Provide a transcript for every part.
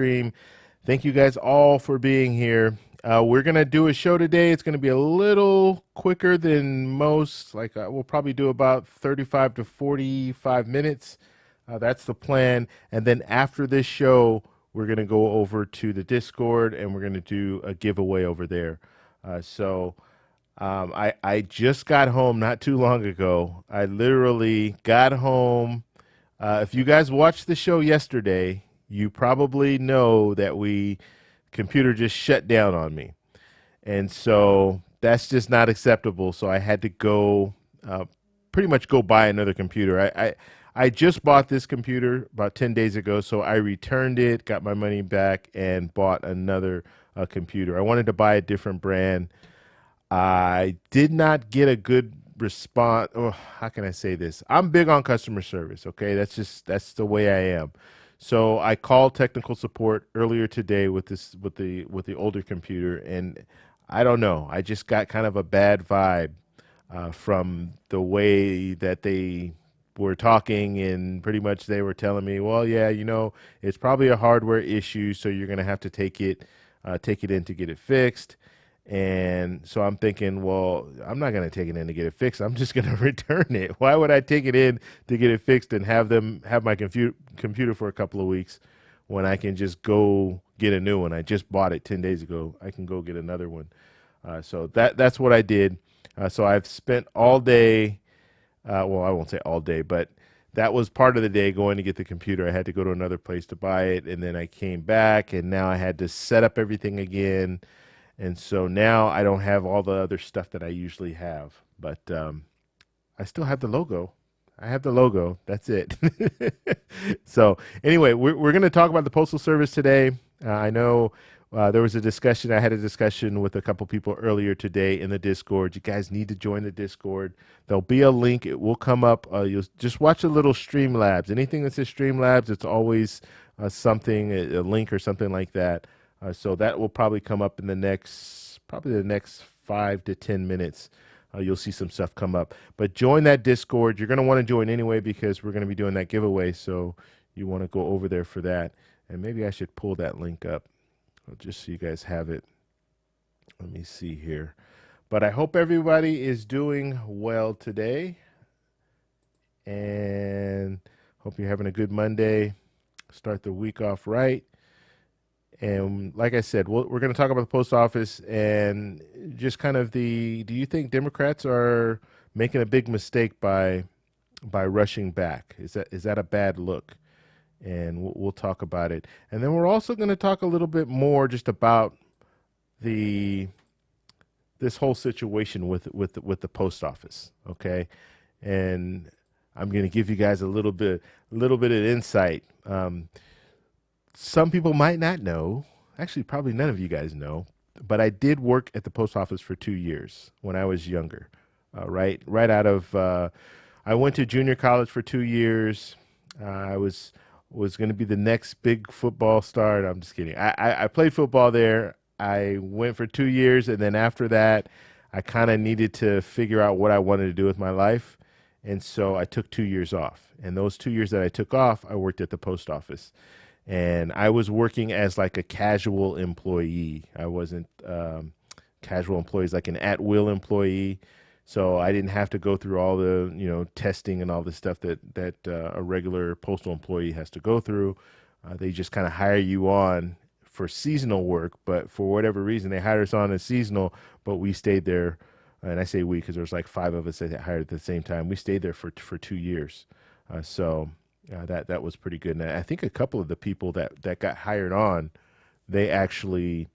stream. Thank you guys all for being here. We're going to do a show today. It's going to be a little quicker than most. We'll probably do about 35 to 45 minutes. That's the plan. And then after this show, we're going to go over to the Discord and we're going to do a giveaway over there. I just got home not too long ago. I literally got home. If you guys watched the show yesterday, you probably know that computer just shut down on me. And so that's just not acceptable. So I had to go, pretty much go buy another computer. I just bought this computer about 10 days ago. So I returned it, got my money back, and bought another computer. I wanted to buy a different brand. I did not get a good response. Oh, how can I say this? I'm big on customer service. Okay. That's the way I am. So I called technical support earlier today with the older computer, and I don't know. I just got kind of a bad vibe from the way that they were talking, and pretty much they were telling me, well, yeah, it's probably a hardware issue, so you're going to have to take it in to get it fixed. And so I'm thinking, well, I'm not going to take it in to get it fixed. I'm just going to return it. Why would I take it in to get it fixed and have them have my computer for a couple of weeks when I can just go get a new one? I just bought it 10 days ago. I can go get another one. So that's what I did. So I've spent all day, well, I won't say all day, but that was part of the day going to get the computer. I had to go to another place to buy it, and then I came back, and now I had to set up everything again. And so now I don't have all the other stuff that I usually have, but I still have the logo. I have the logo. That's it. So anyway, we're going to talk about the Postal Service today. I know there was a discussion. I had a discussion with a couple people earlier today in the Discord. You guys need to join the Discord. There'll be a link. It will come up. You'll just watch a little Streamlabs. Anything that says Streamlabs, it's always something, a link or something like that. So that will probably come up in the next 5 to 10 minutes. You'll see some stuff come up. But join that Discord. You're going to want to join anyway because we're going to be doing that giveaway. So you want to go over there for that. And maybe I should pull that link up just so you guys have it. Let me see here. But I hope everybody is doing well today. And hope you're having a good Monday. Start the week off right. And like I said, we're going to talk about the post office and just kind of do you think Democrats are making a big mistake by rushing back? Is that a bad look? And we'll talk about it. And then we're also going to talk a little bit more just about this whole situation with the post office. Okay. And I'm going to give you guys a little bit of insight. Some people might not know, actually probably none of you guys know, but I did work at the post office for 2 years when I was younger, right out of, I went to junior college for 2 years. I was going to be the next big football star. I'm just kidding. I played football there. I went for 2 years, and then after that, I kind of needed to figure out what I wanted to do with my life, and so I took 2 years off. And those 2 years that I took off, I worked at the post office. And I was working as like a casual employee. I wasn't casual employees, like an at-will employee. So I didn't have to go through all the, testing and all the stuff that a regular postal employee has to go through. They just kind of hire you on for seasonal work, but for whatever reason, they hired us on as seasonal, but we stayed there. And I say we because there's like 5 of us that hired at the same time. We stayed there for 2 years. That was pretty good. And I think a couple of the people that got hired on, they actually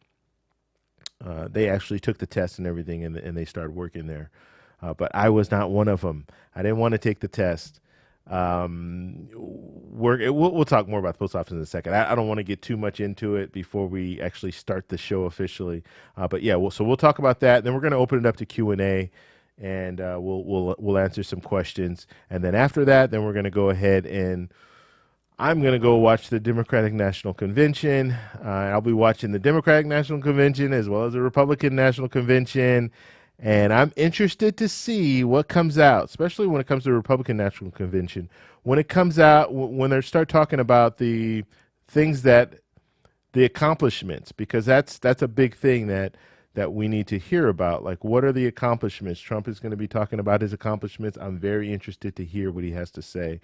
took the test and everything, and they started working there. But I was not one of them. I didn't want to take the test. We'll talk more about the post office in a second. I don't want to get too much into it before we actually start the show officially. But yeah, so we'll talk about that. Then we're going to open it up to Q&A. And we'll answer some questions, and then after that, then we're going to go ahead and I'm going to go watch the Democratic National Convention. I'll be watching the Democratic National Convention as well as the Republican National Convention, and I'm interested to see what comes out, especially when it comes to the Republican National Convention. When it comes out, when they start talking about the things that the accomplishments, because that's a big thing that we need to hear about. Like, what are the accomplishments? Trump is going to be talking about his accomplishments. I'm very interested to hear what he has to say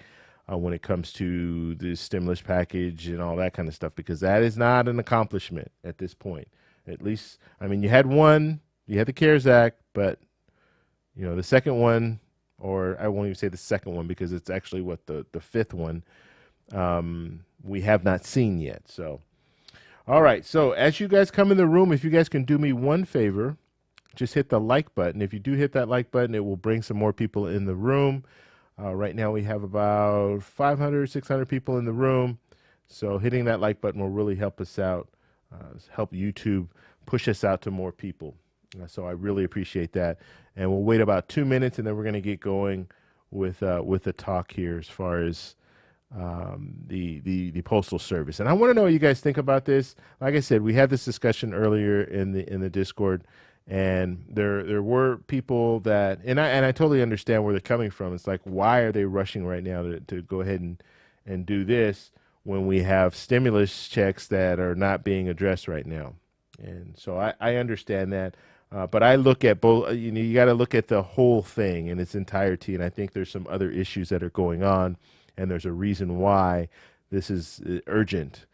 when it comes to the stimulus package and all that kind of stuff, because that is not an accomplishment at this point. At least, I mean, you had the CARES Act, but the second one, or I won't even say the second one because it's actually the fifth one, we have not seen yet. So, all right. So as you guys come in the room, if you guys can do me one favor, just hit the like button. If you do hit that like button, it will bring some more people in the room. Right now we have about 500, 600 people in the room. So hitting that like button will really help us out, help YouTube push us out to more people. So I really appreciate that. And we'll wait about 2 minutes, and then we're going to get going with the talk here as far as the Postal Service. And I want to know what you guys think about this. Like I said, we had this discussion earlier in the Discord, and there were people that, and I totally understand where they're coming from. It's like, why are they rushing right now to go ahead and do this when we have stimulus checks that are not being addressed right now? And so I understand that. But I look at both, you got to look at the whole thing in its entirety. And I think there's some other issues that are going on, and there's a reason why this is urgent,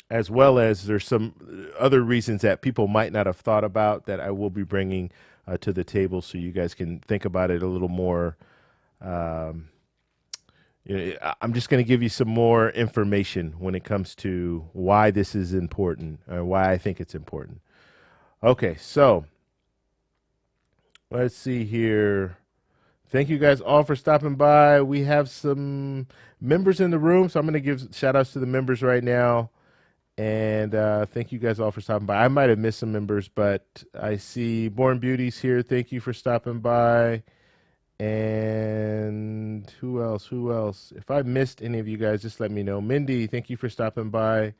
as well as there's some other reasons that people might not have thought about that I will be bringing to the table, so you guys can think about it a little more. I'm just going to give you some more information when it comes to why this is important, or why I think it's important. Okay, so let's see here. Thank you guys all for stopping by. We have some members in the room, so I'm going to give shout outs to the members right now. And thank you guys all for stopping by. I might have missed some members, but I see Born Beauty's here. Thank you for stopping by. And who else? If I missed any of you guys, just let me know. Mindy, thank you for stopping by.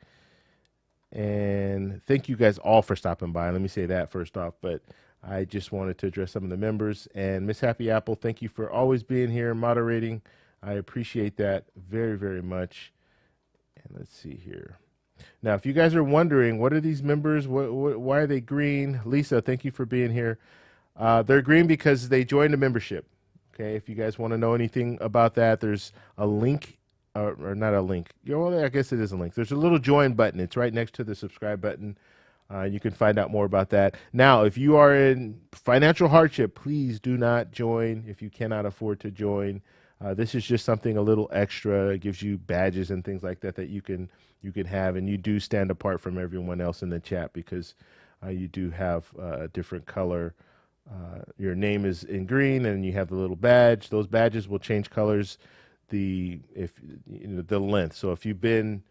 And thank you guys all for stopping by. Let me say that first off, but I just wanted to address some of the members. And Miss Happy Apple, thank you for always being here and moderating. I appreciate that very, very much. And let's see here. Now, if you guys are wondering, what are these members? Why are they green? Lisa, thank you for being here. They're green because they joined a membership. Okay, if you guys want to know anything about that, there's a link, or not a link. Well, I guess it is a link. There's a little join button. It's right next to the subscribe button. You can find out more about that. Now, if you are in financial hardship, please do not join if you cannot afford to join. This is just something a little extra. It gives you badges and things like that you can have, and you do stand apart from everyone else in the chat because you do have a different color. Your name is in green, and you have the little badge. Those badges will change colors the length. So if you've been,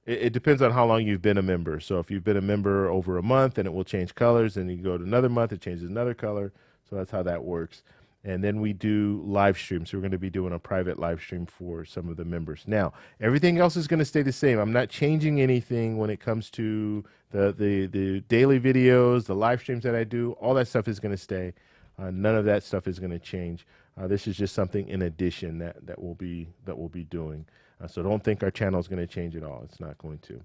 it depends on how long you've been a member. So if you've been a member over a month, then it will change colors, and you go to another month, it changes another color. So that's how that works. And then we do live streams. So we're going to be doing a private live stream for some of the members. Now, everything else is going to stay the same. I'm not changing anything when it comes to the daily videos, the live streams that I do. All that stuff is going to stay. None of that stuff is going to change. This is just something in addition that we'll be doing. So don't think our channel is going to change at all. It's not going to.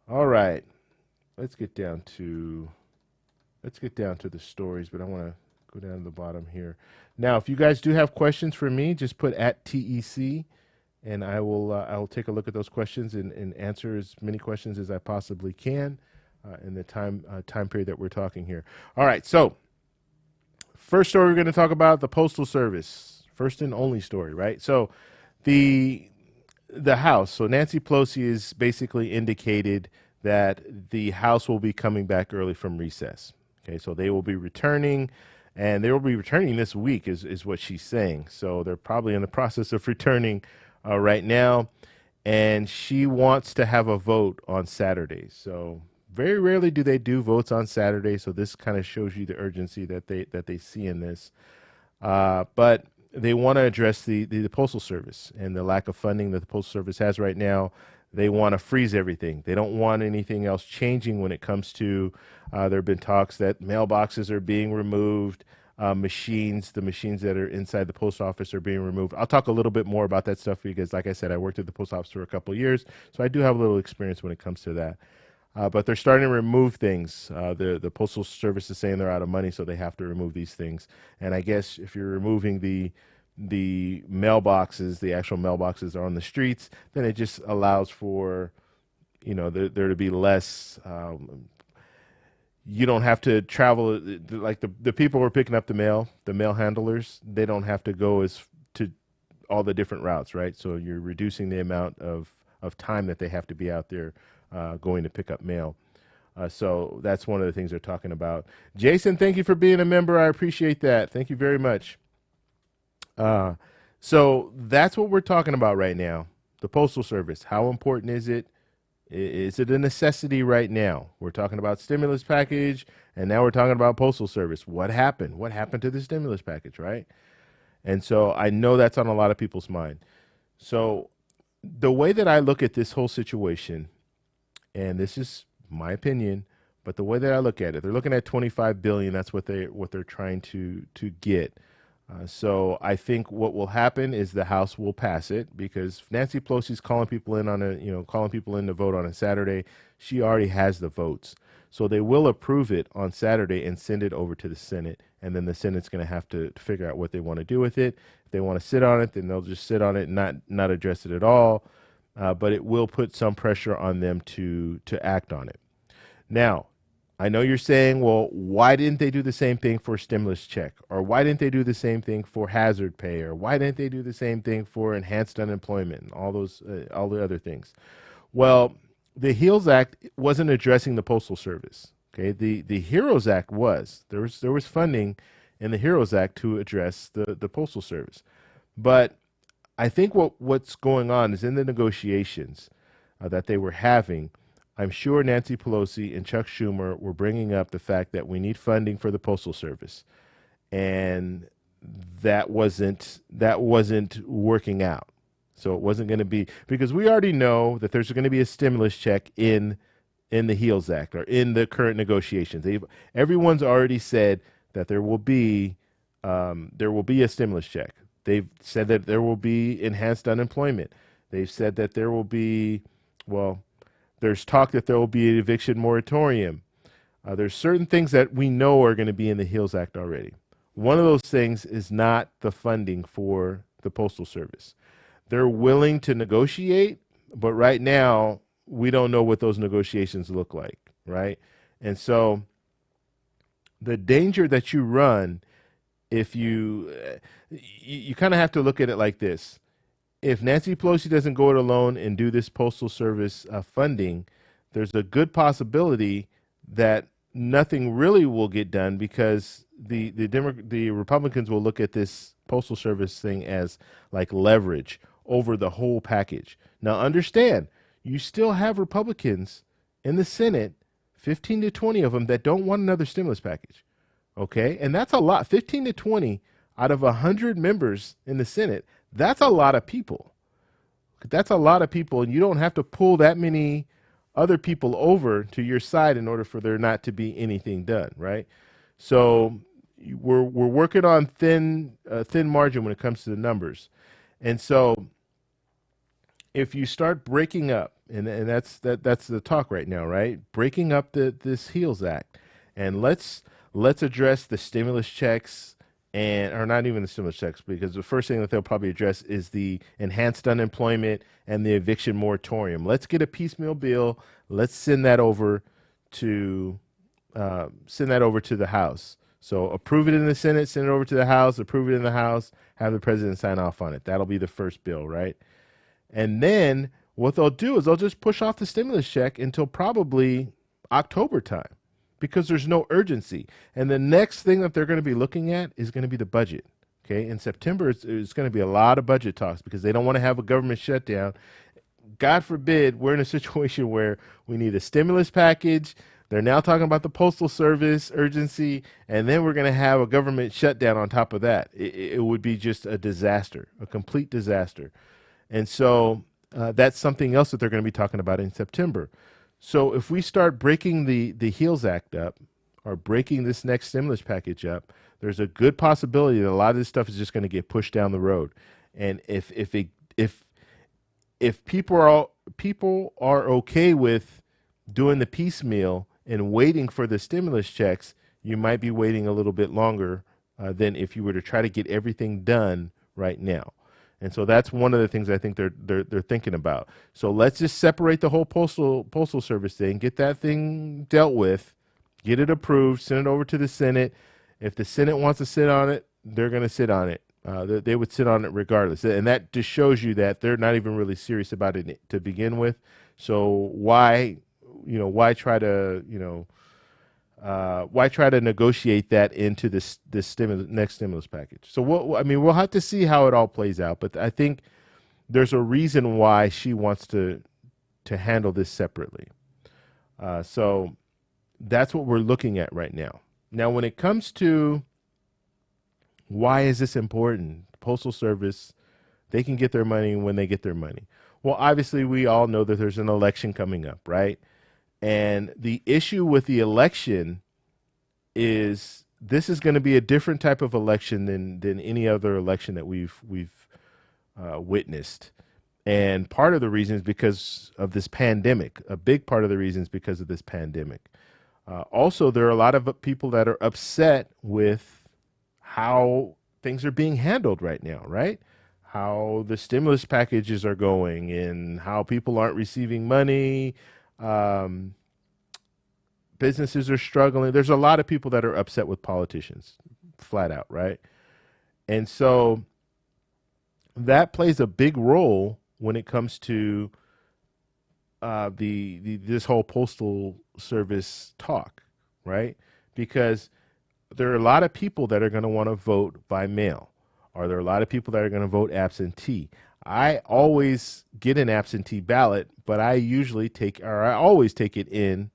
All right, let's get down to the stories. But I want to go down to the bottom here. Now, if you guys do have questions for me, just put @TEC, and I will take a look at those questions and answer as many questions as I possibly can in the time period that we're talking here. All right, so first story we're going to talk about, the Postal Service. First and only story, right? So the House, so Nancy Pelosi has basically indicated that the House will be coming back early from recess. Okay, so they will be returning. And they will be returning this week is what she's saying. So they're probably in the process of returning right now. And she wants to have a vote on Saturday. So very rarely do they do votes on Saturday. So this kind of shows you the urgency that they see in this. But they want to address the Postal Service and the lack of funding that the Postal Service has right now. They want to freeze everything. They don't want anything else changing when it comes to, there have been talks that mailboxes are being removed. machines. The machines that are inside the post office are being removed. I'll talk a little bit more about that stuff because, like I said, I worked at the post office for a couple of years, so I do have a little experience when it comes to that. But they're starting to remove things. The Postal Service is saying they're out of money, so they have to remove these things. And I guess if you're removing the mailboxes, the actual mailboxes are on the streets, then it just allows for, there to be less. You don't have to travel like the people who are picking up the mail handlers. They don't have to go to all the different routes, right? So you're reducing the amount of time that they have to be out there going to pick up mail. So that's one of the things they're talking about. Jason, thank you for being a member. I appreciate that. Thank you very much. So that's what we're talking about right now. The Postal Service. How important is it? Is it a necessity right now? We're talking about stimulus package, and now we're talking about Postal Service. What happened? What happened to the stimulus package, right? And so I know that's on a lot of people's mind. So the way that I look at this whole situation, and this is my opinion, but the way that I look at it, they're looking at $25 billion. That's what they're trying to get. So I think what will happen is the House will pass it because Nancy Pelosi's calling people in to vote on a Saturday. She already has the votes. So they will approve it on Saturday and send it over to the Senate. And then the Senate's going to have to figure out what they want to do with it. If they want to sit on it, then they'll just sit on it and not address it at all. But it will put some pressure on them to act on it. Now, I know you're saying, well, why didn't they do the same thing for stimulus check? Or why didn't they do the same thing for hazard pay? Or why didn't they do the same thing for enhanced unemployment and all the other things? Well, the HEALS Act wasn't addressing the Postal Service. Okay, the HEROES Act was. There was funding in the HEROES Act to address the Postal Service. But I think what's going on is in the negotiations that they were having, I'm sure Nancy Pelosi and Chuck Schumer were bringing up the fact that we need funding for the Postal Service, and that wasn't working out. So it wasn't going to be, because we already know that there's going to be a stimulus check in the HEALS Act or in the current negotiations. Everyone's already said that there will be a stimulus check. They've said that there will be enhanced unemployment. They've said that there will be, well, there's talk that there will be an eviction moratorium. There's certain things that we know are going to be in the HEALS Act already. One of those things is not the funding for the Postal Service. They're willing to negotiate, but right now we don't know what those negotiations look like, right? And so the danger that you run if you kind of have to look at it like this. If Nancy Pelosi doesn't go it alone and do this Postal Service funding, there's a good possibility that nothing really will get done because the Republicans will look at this Postal Service thing as like leverage over the whole package. Now understand, you still have Republicans in the Senate, 15 to 20 of them, that don't want another stimulus package. Okay, and that's a lot. 15 to 20 out of 100 members in the Senate. That's a lot of people. That's a lot of people, and you don't have to pull that many other people over to your side in order for there not to be anything done, right? So we're working on thin margin when it comes to the numbers, and so if you start breaking up, and that's the talk right now, right? Breaking up this HEALS Act, and let's address the stimulus checks. Or not even the stimulus checks, because the first thing that they'll probably address is the enhanced unemployment and the eviction moratorium. Let's get a piecemeal bill. Let's send that over to the House. So approve it in the Senate, send it over to the House, approve it in the House, have the president sign off on it. That'll be the first bill, right? And then what they'll do is they'll just push off the stimulus check until probably October time, because there's no urgency. And the next thing that they're going to be looking at is going to be the budget. Okay, in September, it's going to be a lot of budget talks because they don't want to have a government shutdown. God forbid we're in a situation where we need a stimulus package. They're now talking about the Postal Service urgency, and then we're going to have a government shutdown on top of that. It would be just a disaster, a complete disaster. And so that's something else that they're going to be talking about in September. So if we start breaking the HEALS Act up, are breaking this next stimulus package up, there's a good possibility that a lot of this stuff is just going to get pushed down the road. And if people are okay with doing the piecemeal and waiting for the stimulus checks, you might be waiting a little bit longer than if you were to try to get everything done right now. And so that's one of the things I think they're thinking about. So let's just separate the whole postal service thing, get that thing dealt with, get it approved, send it over to the Senate. If the Senate wants to sit on it, they're going to sit on it. They would sit on it regardless. And that just shows you that they're not even really serious about it to begin with. So why try to negotiate that into this next stimulus package? So we'll have to see how it all plays out. But I think there's a reason why she wants to handle this separately. So that's what we're looking at right now. Now, when it comes to why is this important? Postal Service, they can get their money when they get their money. Well, obviously, we all know that there's an election coming up, right? And the issue with the election is this is going to be a different type of election than any other election that we've witnessed. And part of the reason is because of this pandemic. A big part of the reason is because of this pandemic. Also, there are a lot of people that are upset with how things are being handled right now, right? How the stimulus packages are going and how people aren't receiving money. Businesses are struggling. There's a lot of people that are upset with politicians, flat out, right? And so that plays a big role when it comes to this whole postal service talk, right? Because there are a lot of people that are going to want to vote by mail. Are there a lot of people that are going to vote absentee? I always get an absentee ballot, but I always take it in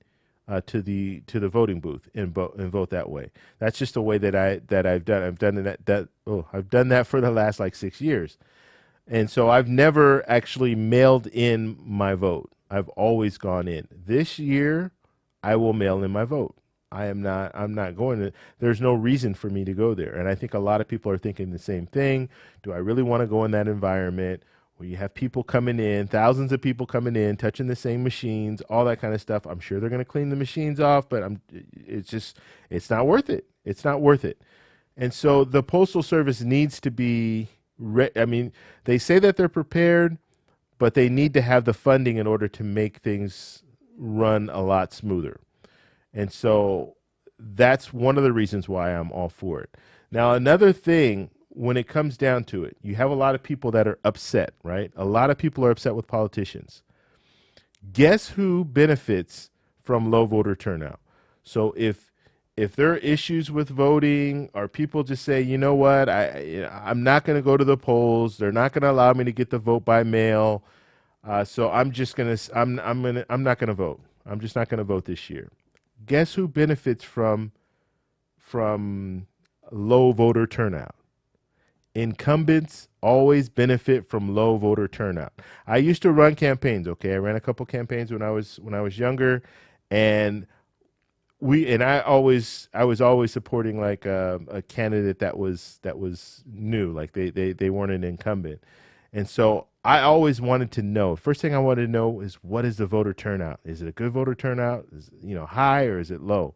to the voting booth and vote that way. That's just the way that I've done. I've done that for the last like 6 years. And so I've never actually mailed in my vote. I've always gone in. This year, I will mail in my vote. I'm not going to, there's no reason for me to go there. And I think a lot of people are thinking the same thing. Do I really want to go in that environment where you have people coming in, thousands of people coming in, touching the same machines, all that kind of stuff? I'm sure they're going to clean the machines off, but it's not worth it. It's not worth it. And so the Postal Service needs to be, they say that they're prepared, but they need to have the funding in order to make things run a lot smoother. And so that's one of the reasons why I'm all for it. Now, another thing, when it comes down to it, you have a lot of people that are upset, right? A lot of people are upset with politicians. Guess who benefits from low voter turnout? So if there are issues with voting, or people just say, you know what, I'm not going to go to the polls. They're not going to allow me to get the vote by mail. So I'm not going to vote. I'm just not going to vote this year. Guess who benefits from low voter turnout? Incumbents always benefit from low voter turnout. I used to run campaigns. Okay, I ran a couple campaigns when I was younger, and I was always supporting like a candidate that was new, like they weren't an incumbent, and so I always wanted to know. First thing I wanted to know is, what is the voter turnout? Is it a good voter turnout? Is it, high, or is it low?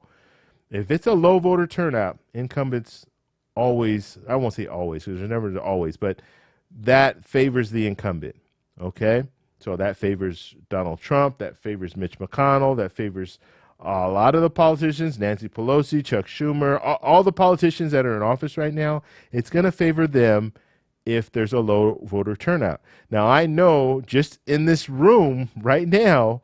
If it's a low voter turnout, incumbents always, I won't say always, because there's never always, but that favors the incumbent. Okay, so that favors Donald Trump, that favors Mitch McConnell, that favors a lot of the politicians, Nancy Pelosi, Chuck Schumer, all the politicians that are in office right now. It's going to favor them if there's a low voter turnout. Now, I know just in this room right now,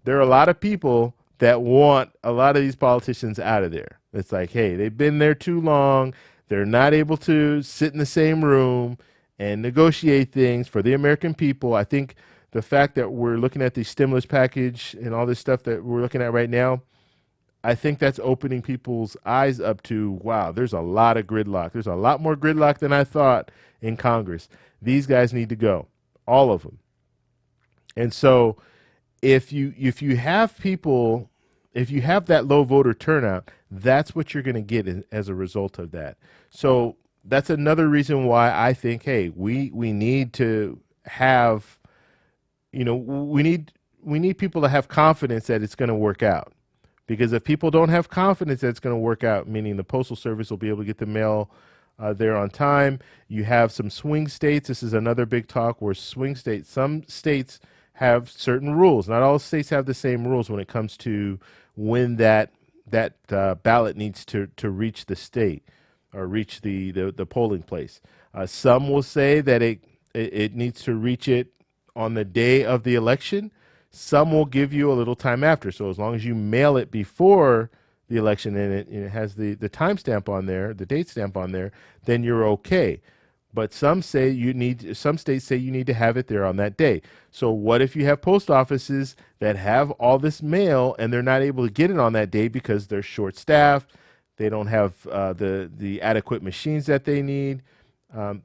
there are a lot of people that want a lot of these politicians out of there. It's like, hey, they've been there too long. They're not able to sit in the same room and negotiate things for the American people. I think the fact that we're looking at the stimulus package and all this stuff that we're looking at right now, I think that's opening people's eyes up to, wow, there's a lot of gridlock. There's a lot more gridlock than I thought in Congress. These guys need to go, all of them. And so if you have people if you have that low voter turnout, that's what you're going to get as a result of that. So that's another reason why I think, hey, we need to have, we need people to have confidence that it's going to work out. Because if people don't have confidence that it's going to work out, meaning the Postal Service will be able to get the mail there on time. You have some swing states. This is another big talk where swing states, some states have certain rules. Not all states have the same rules when it comes to when that ballot needs to reach the state or reach the polling place. Some will say that it needs to reach it on the day of the election. Some will give you a little time after. So as long as you mail it before the election and it has the timestamp on there, the date stamp on there, then you're okay. But some states say you need to have it there on that day. So what if you have post offices that have all this mail and they're not able to get it on that day because they're short staffed, they don't have the adequate machines that they need.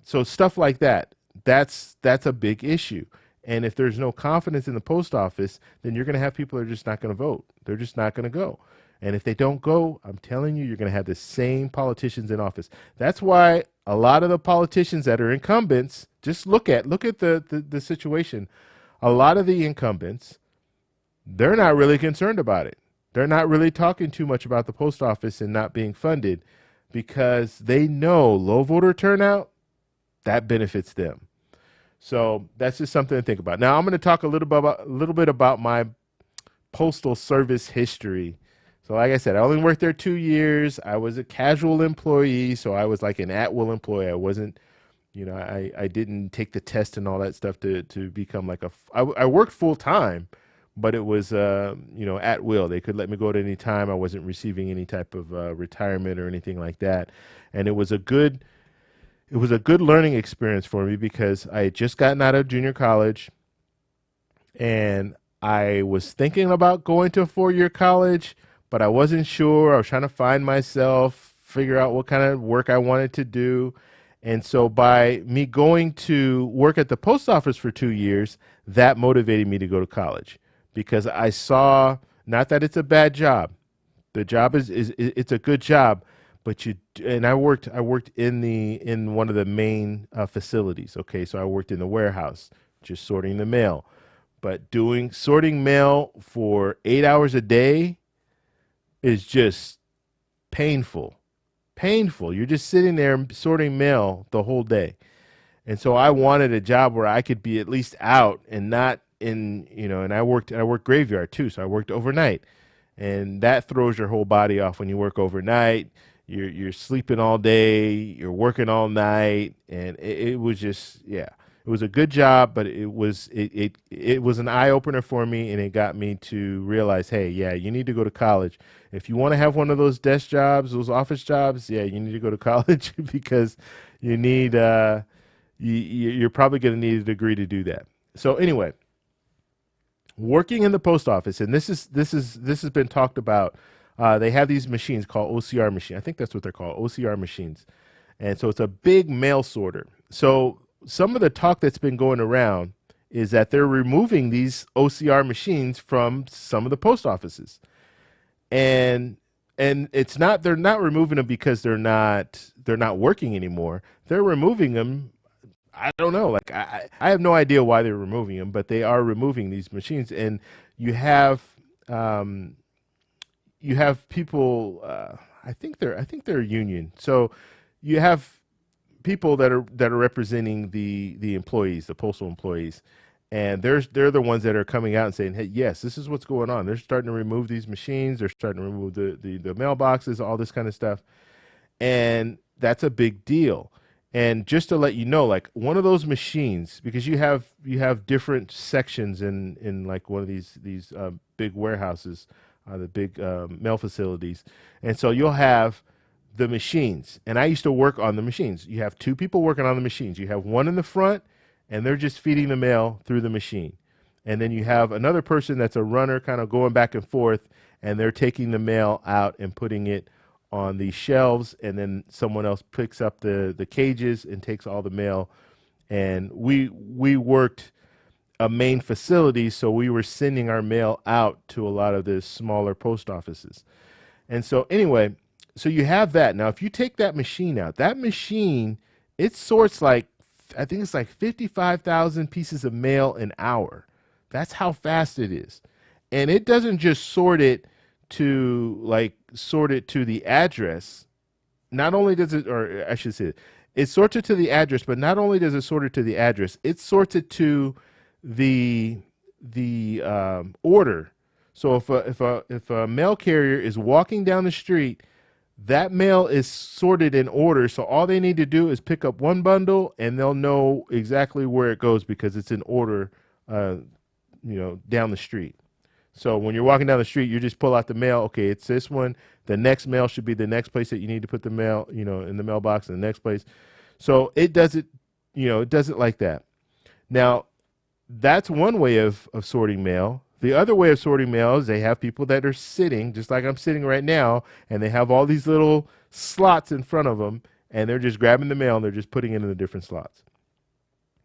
So stuff like that, that's a big issue. And if there's no confidence in the post office, then you're going to have people that are just not going to vote. They're just not going to go. And if they don't go, I'm telling you, you're going to have the same politicians in office. That's why a lot of the politicians that are incumbents, just look at the situation. A lot of the incumbents, they're not really concerned about it. They're not really talking too much about the post office and not being funded because they know low voter turnout, that benefits them. So that's just something to think about. Now I'm going to talk a little bit about my postal service history. So like I said, I only worked there 2 years. I was a casual employee, so I was like an at-will employee. I wasn't, I didn't take the test and all that stuff to become like I worked full time, but it was, at will. They could let me go at any time. I wasn't receiving any type of retirement or anything like that. And it was a good learning experience for me because I had just gotten out of junior college and I was thinking about going to a 4-year college, but I wasn't sure. I was trying to find myself, figure out what kind of work I wanted to do. And so by me going to work at the post office for 2 years, that motivated me to go to college because I saw, not that it's a bad job. The job it's a good job, but I worked in one of the main facilities. Okay. So I worked in the warehouse, just sorting the mail, but sorting mail for 8 hours a day is just painful. You're just sitting there sorting mail the whole day. And so I wanted a job where I could be at least out and not in, and I worked graveyard too. So I worked overnight and that throws your whole body off when you work overnight. You're sleeping all day, you're working all night. And it was just, yeah, it was a good job, but it was an eye opener for me. And it got me to realize, hey, yeah, you need to go to college. If you want to have one of those desk jobs, those office jobs, yeah, you need to go to college because you need, you're probably going to need a degree to do that. So anyway, working in the post office, and this has been talked about. They have these machines called OCR machine. I think that's what they're called, OCR machines. And so it's a big mail sorter. So some of the talk that's been going around is that they're removing these OCR machines from some of the post offices. And it's not, they're not removing them because they're not working anymore. They're removing them. I don't know. Like I have no idea why they're removing them, but they are removing these machines. And you have people. I think they're a union. So you have people that are representing the employees, the postal employees, and they're the ones that are coming out and saying, hey, yes, this is what's going on. They're starting to remove these machines. They're starting to remove the mailboxes, all this kind of stuff, and that's a big deal. And just to let you know, like one of those machines, because you have different sections in like one of these big warehouses, the big mail facilities, and so you'll have the machines. And I used to work on the machines. You have 2 people working on the machines. You have one in the front, and they're just feeding the mail through the machine. And then you have another person that's a runner, kind of going back and forth, and they're taking the mail out and putting it on the shelves, and then someone else picks up the cages and takes all the mail. And we worked a main facility, so we were sending our mail out to a lot of the smaller post offices. And so anyway, so you have that. Now, if you take that machine out, that machine, it sorts like, I think it's like 55,000 pieces of mail an hour. That's how fast it is. And it doesn't just sort it to the address. Not only does it, or I should say, it sorts it to the address, but not only does it sort it to the address, it sorts it to the order. So if a mail carrier is walking down the street, that mail is sorted in order. So all they need to do is pick up one bundle, and they'll know exactly where it goes because it's in order, down the street. So when you're walking down the street, you just pull out the mail. Okay, it's this one. The next mail should be the next place that you need to put the mail, in the mailbox in the next place. So it does it, it does it like that. Now, that's one way of sorting mail. The other way of sorting mail is they have people that are sitting, just like I'm sitting right now, and they have all these little slots in front of them, and they're just grabbing the mail and they're just putting it in the different slots.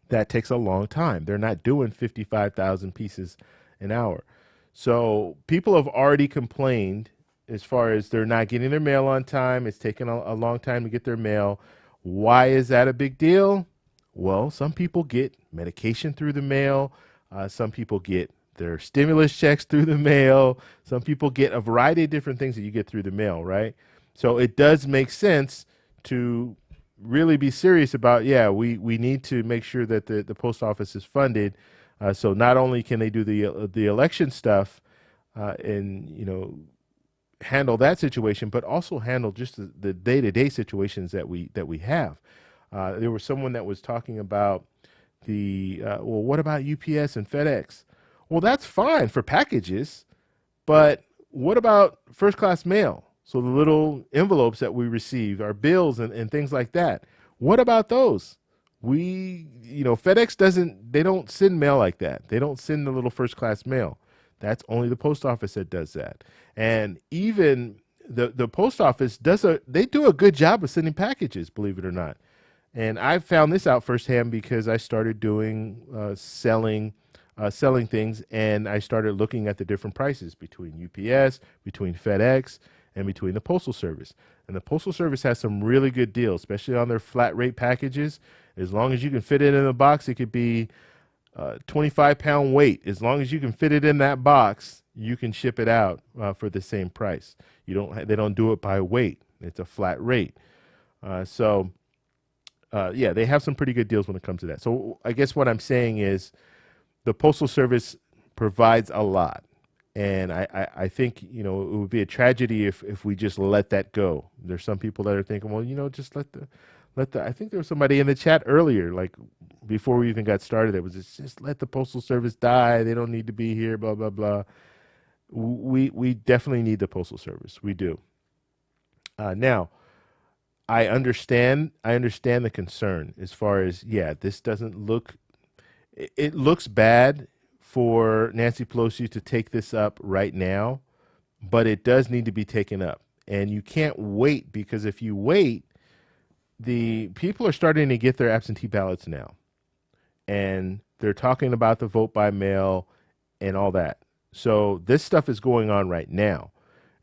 That takes a long time. They're not doing 55,000 pieces an hour. So people have already complained as far as they're not getting their mail on time. It's taking a long time to get their mail. Why is that a big deal? Well, some people get medication through the mail. Some people get their stimulus checks through the mail. Some people get a variety of different things that you get through the mail, right? So it does make sense to really be serious about, we need to make sure that the post office is funded. So not only can they do the election stuff and handle that situation, but also handle just the day-to-day situations that we have. There was someone that was talking about what about UPS and FedEx? Well, that's fine for packages, but what about first-class mail? So the little envelopes that we receive, our bills and things like that. What about those? FedEx they don't send mail like that. They don't send the little first-class mail. That's only the post office that does that. And even the post office they do a good job of sending packages, believe it or not. And I found this out firsthand because I started doing selling things, and I started looking at the different prices between UPS, between FedEx, and between the Postal Service. And the Postal Service has some really good deals, especially on their flat rate packages. As long as you can fit it in a box, it could be 25-pound weight. As long as you can fit it in that box, you can ship it out for the same price. They don't do it by weight. It's a flat rate. They have some pretty good deals when it comes to that. So I guess what I'm saying is the Postal Service provides a lot. And I think, it would be a tragedy if we just let that go. There's some people that are thinking, well, just let the, I think there was somebody in the chat earlier, like before we even got started, that was just let the Postal Service die. They don't need to be here, blah, blah, blah. We definitely need the Postal Service. We do. Now, I understand the concern as far as, this doesn't look, it looks bad for Nancy Pelosi to take this up right now, but it does need to be taken up. And you can't wait, because if you wait, the people are starting to get their absentee ballots now. And they're talking about the vote by mail and all that. So this stuff is going on right now.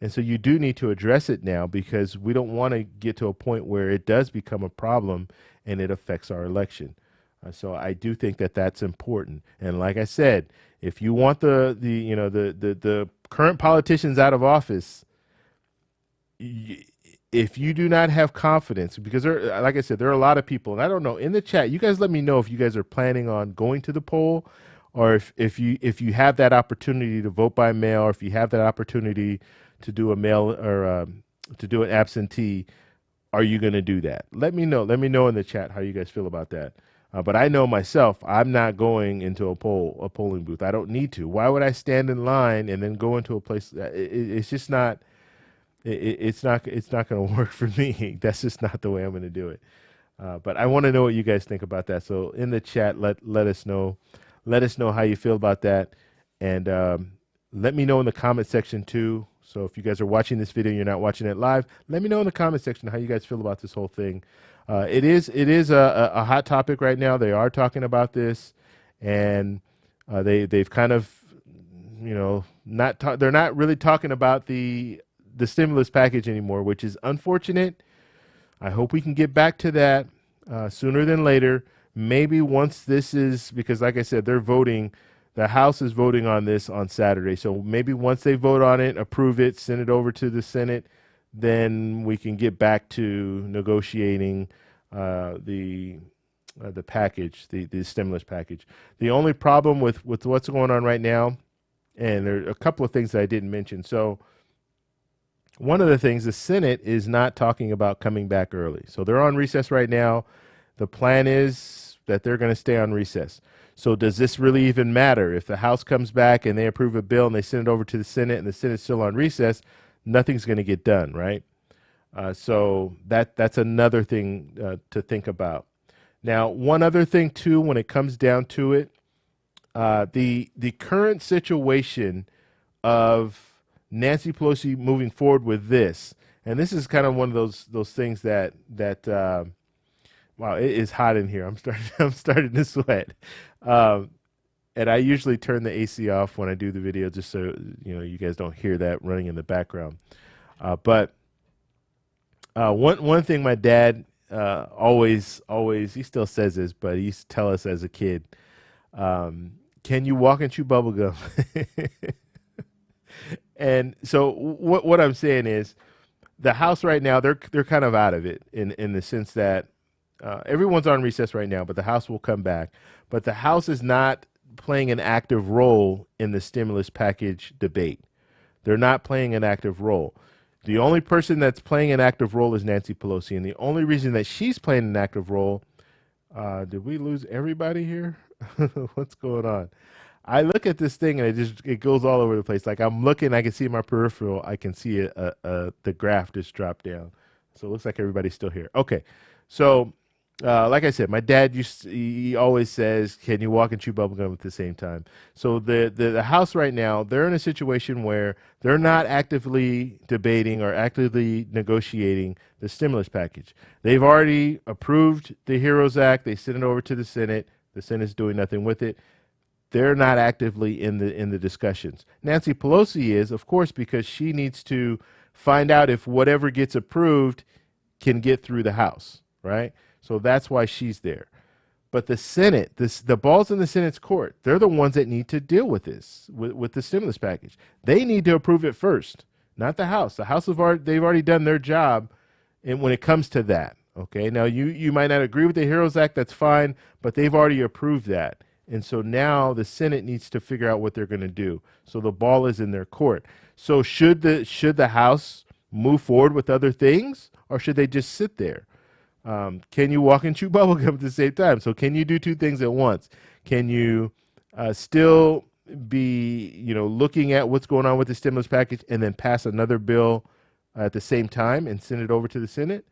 And so you do need to address it now, because we don't want to get to a point where it does become a problem and it affects our election. So I do think that that's important. And like I said, if you want the current politicians out of office, if you do not have confidence, because like I said, there are a lot of people, and I don't know, in the chat, you guys let me know if you guys are planning on going to the poll, or if you have that opportunity to vote by mail, or if you have that opportunity to do a mail or to do an absentee, are you going to do that? Let me know. Let me know in the chat how you guys feel about that. But I know myself, I'm not going into a polling booth. I don't need to. Why would I stand in line and then go into a place? It's just not. It's not going to work for me. That's just not the way I'm going to do it. But I want to know what you guys think about that. So in the chat, let us know. Let us know how you feel about that, and let me know in the comment section too. So if you guys are watching this video, you're not watching it live, let me know in the comment section how you guys feel about this whole thing. It is a hot topic right now. They are talking about this, and They've kind of, they're not really talking about the stimulus package anymore, which is unfortunate. I hope we can get back to that sooner than later. Maybe once this is, because like I said, they're voting. The House is voting on this on Saturday. So maybe once they vote on it, approve it, send it over to the Senate, then we can get back to negotiating the package, the stimulus package. The only problem with what's going on right now, and there are a couple of things that I didn't mention. So one of the things, the Senate is not talking about coming back early. So they're on recess right now. The plan is that they're going to stay on recess. So does this really even matter? If the House comes back and they approve a bill and they send it over to the Senate and the Senate's still on recess, nothing's going to get done, right? So that's another thing to think about. Now, one other thing too, when it comes down to it, the current situation of Nancy Pelosi moving forward with this, and this is kind of one of those things that wow, it is hot in here. I'm starting to sweat. And I usually turn the AC off when I do the video, just so you guys don't hear that running in the background. But one thing my dad always he still says this, but he used to tell us as a kid, can you walk and chew bubble gum? And so what I'm saying is, the House right now, they're kind of out of it in the sense that everyone's on recess right now, but the House will come back. But the House is not playing an active role in the stimulus package debate. They're not playing an active role. The only person that's playing an active role is Nancy Pelosi, and the only reason that she's playing an active role, did we lose everybody here? What's going on? I look at this thing and it goes all over the place. Like I'm looking, I can see my peripheral, I can see the graph just drop down. So it looks like everybody's still here. Okay, so like I said, my dad he always says, "Can you walk and chew bubble gum at the same time?" So the House right now, they're in a situation where they're not actively debating or actively negotiating the stimulus package. They've already approved the HEROES Act. They sent it over to the Senate. The Senate's doing nothing with it. They're not actively in the discussions. Nancy Pelosi is, of course, because she needs to find out if whatever gets approved can get through the House, right? So that's why she's there. But the Senate, the ball's in the Senate's court. They're the ones that need to deal with this, with the stimulus package. They need to approve it first, not the House. The House they've already done their job when it comes to that. Okay, now you might not agree with the HEROES Act, that's fine, but they've already approved that. And so now the Senate needs to figure out what they're going to do. So the ball is in their court. So should the House move forward with other things, or should they just sit there? Can you walk and chew bubblegum at the same time? So can you do two things at once? Can you still be looking at what's going on with the stimulus package and then pass another bill at the same time and send it over to the Senate?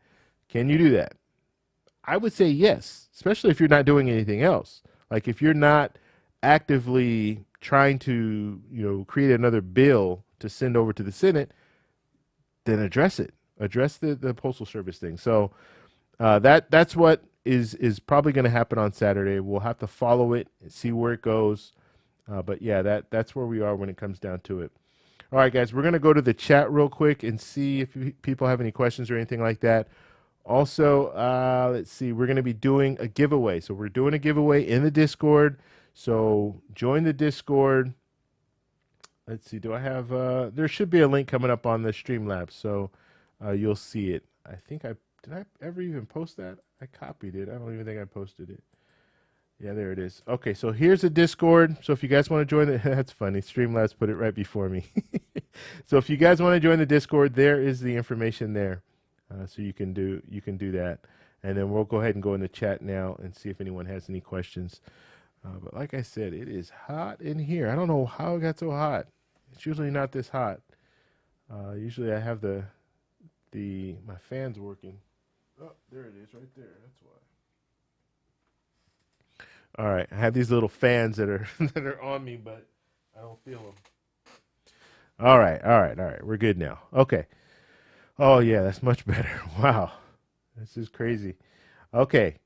Can you do that? I would say yes, especially if you're not doing anything else. Like if you're not actively trying to, create another bill to send over to the Senate, then address it. Address the Postal Service thing. So that's what is probably going to happen on Saturday. We'll have to follow it and see where it goes. But yeah, that's where we are when it comes down to it. All right, guys, we're going to go to the chat real quick and see if people have any questions or anything like that. Also, let's see, we're going to be doing a giveaway. So we're doing a giveaway in the Discord. So join the Discord. Let's see, do I have, there should be a link coming up on the Streamlabs. So you'll see it. Did I ever even post that? I copied it. I don't even think I posted it. Yeah, there it is. Okay, so here's a Discord. So if you guys want to join it, that's funny. Streamlabs put it right before me. So if you guys want to join the Discord, there is the information there. So you can do that, and then we'll go ahead and go in the chat now and see if anyone has any questions. But like I said, it is hot in here. I don't know how it got so hot. It's usually not this hot. Usually I have my fans working. Oh, there it is, right there. That's why. All right, I have these little fans that are that are on me, but I don't feel them. All right. We're good now. Okay. Oh, yeah, that's much better. Wow. This is crazy. Okay.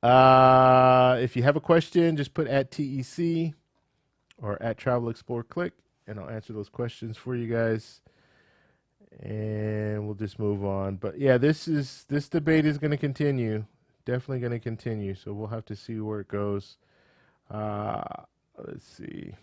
If you have a question, just put @TEC or at Travel Explore Click, and I'll answer those questions for you guys. And we'll just move on. But yeah, this debate is going to continue. Definitely going to continue. So we'll have to see where it goes. Let's see.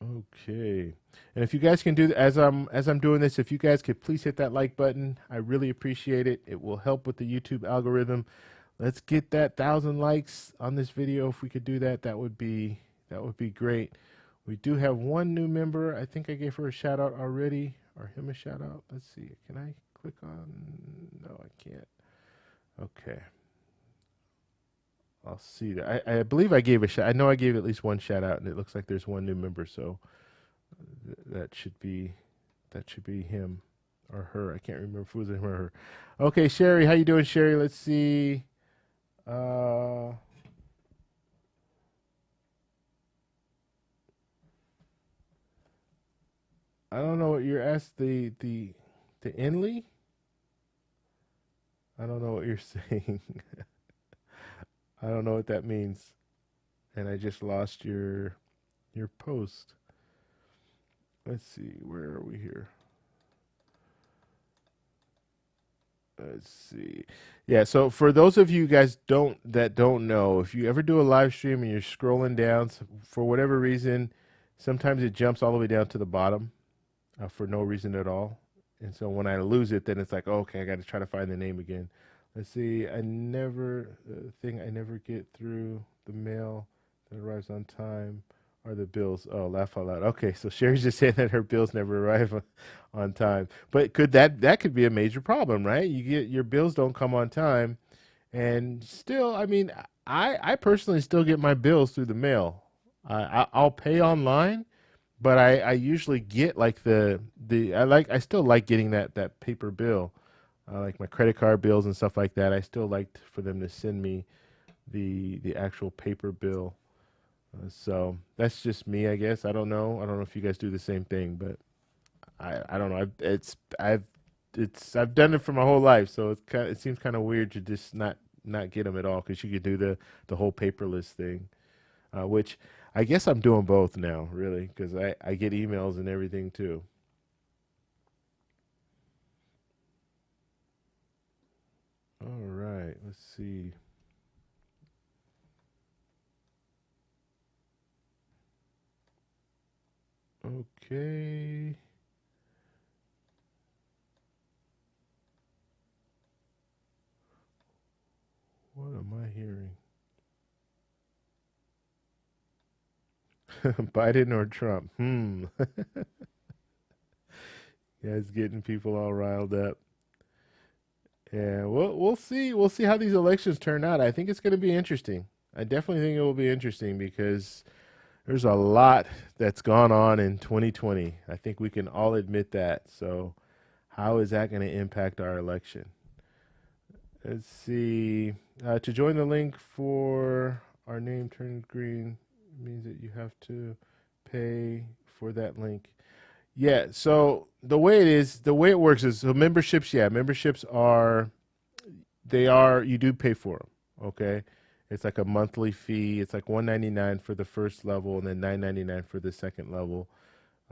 Okay. And if you guys can do, as I'm doing this, if you guys could please hit that like button, I really appreciate it. It will help with the YouTube algorithm. Let's get that 1,000 likes on this video. If we could do that, that would be great. We do have one new member. I think I gave her a shout out already, or him a shout out. Let's see. Can I click on? No, I can't. Okay. I'll see that. I believe I gave a shout. I know I gave at least one shout out, and it looks like there's one new member. So that should be him or her. I can't remember if it was him or her. Okay, Sherry, how you doing, Sherry? Let's see. I don't know what you're asked. The Enley. I don't know what you're saying. I don't know what that means. And I just lost your post. Let's see, where are we here? Let's see. Yeah, so for those of you guys that don't know, if you ever do a live stream and you're scrolling down, for whatever reason, sometimes it jumps all the way down to the bottom for no reason at all. And so when I lose it, then it's like, oh, okay, I got to try to find the name again. Let's see. I never get through the mail that arrives on time are the bills. Oh, laugh out loud. Okay, so Sherry's just saying that her bills never arrive on time. But that could be a major problem, right? You get your bills don't come on time, and still, I mean, I personally still get my bills through the mail. I'll pay online, but I usually get like I still like getting that paper bill, like my credit card bills and stuff like that. I still like for them to send me the actual paper bill. So that's just me, I guess. I don't know if you guys do the same thing, but I don't know. I've done it for my whole life, so it seems kind of weird to just not get them at all, because you could do the whole paperless thing, which I guess I'm doing both now, really, because I get emails and everything too. All right, let's see. Okay. What am I hearing? Biden or Trump? Guys getting people all riled up. Yeah, we'll see. We'll see how these elections turn out. I think it's going to be interesting. I definitely think it will be interesting, because there's a lot that's gone on in 2020. I think we can all admit that. So how is that going to impact our election? Let's see. To join the link for our name turned green means that you have to pay for that link. Yeah, so the way it works is, so memberships, memberships you do pay for them, okay? It's like a monthly fee. It's like $199 for the first level, and then $9.99 for the second level.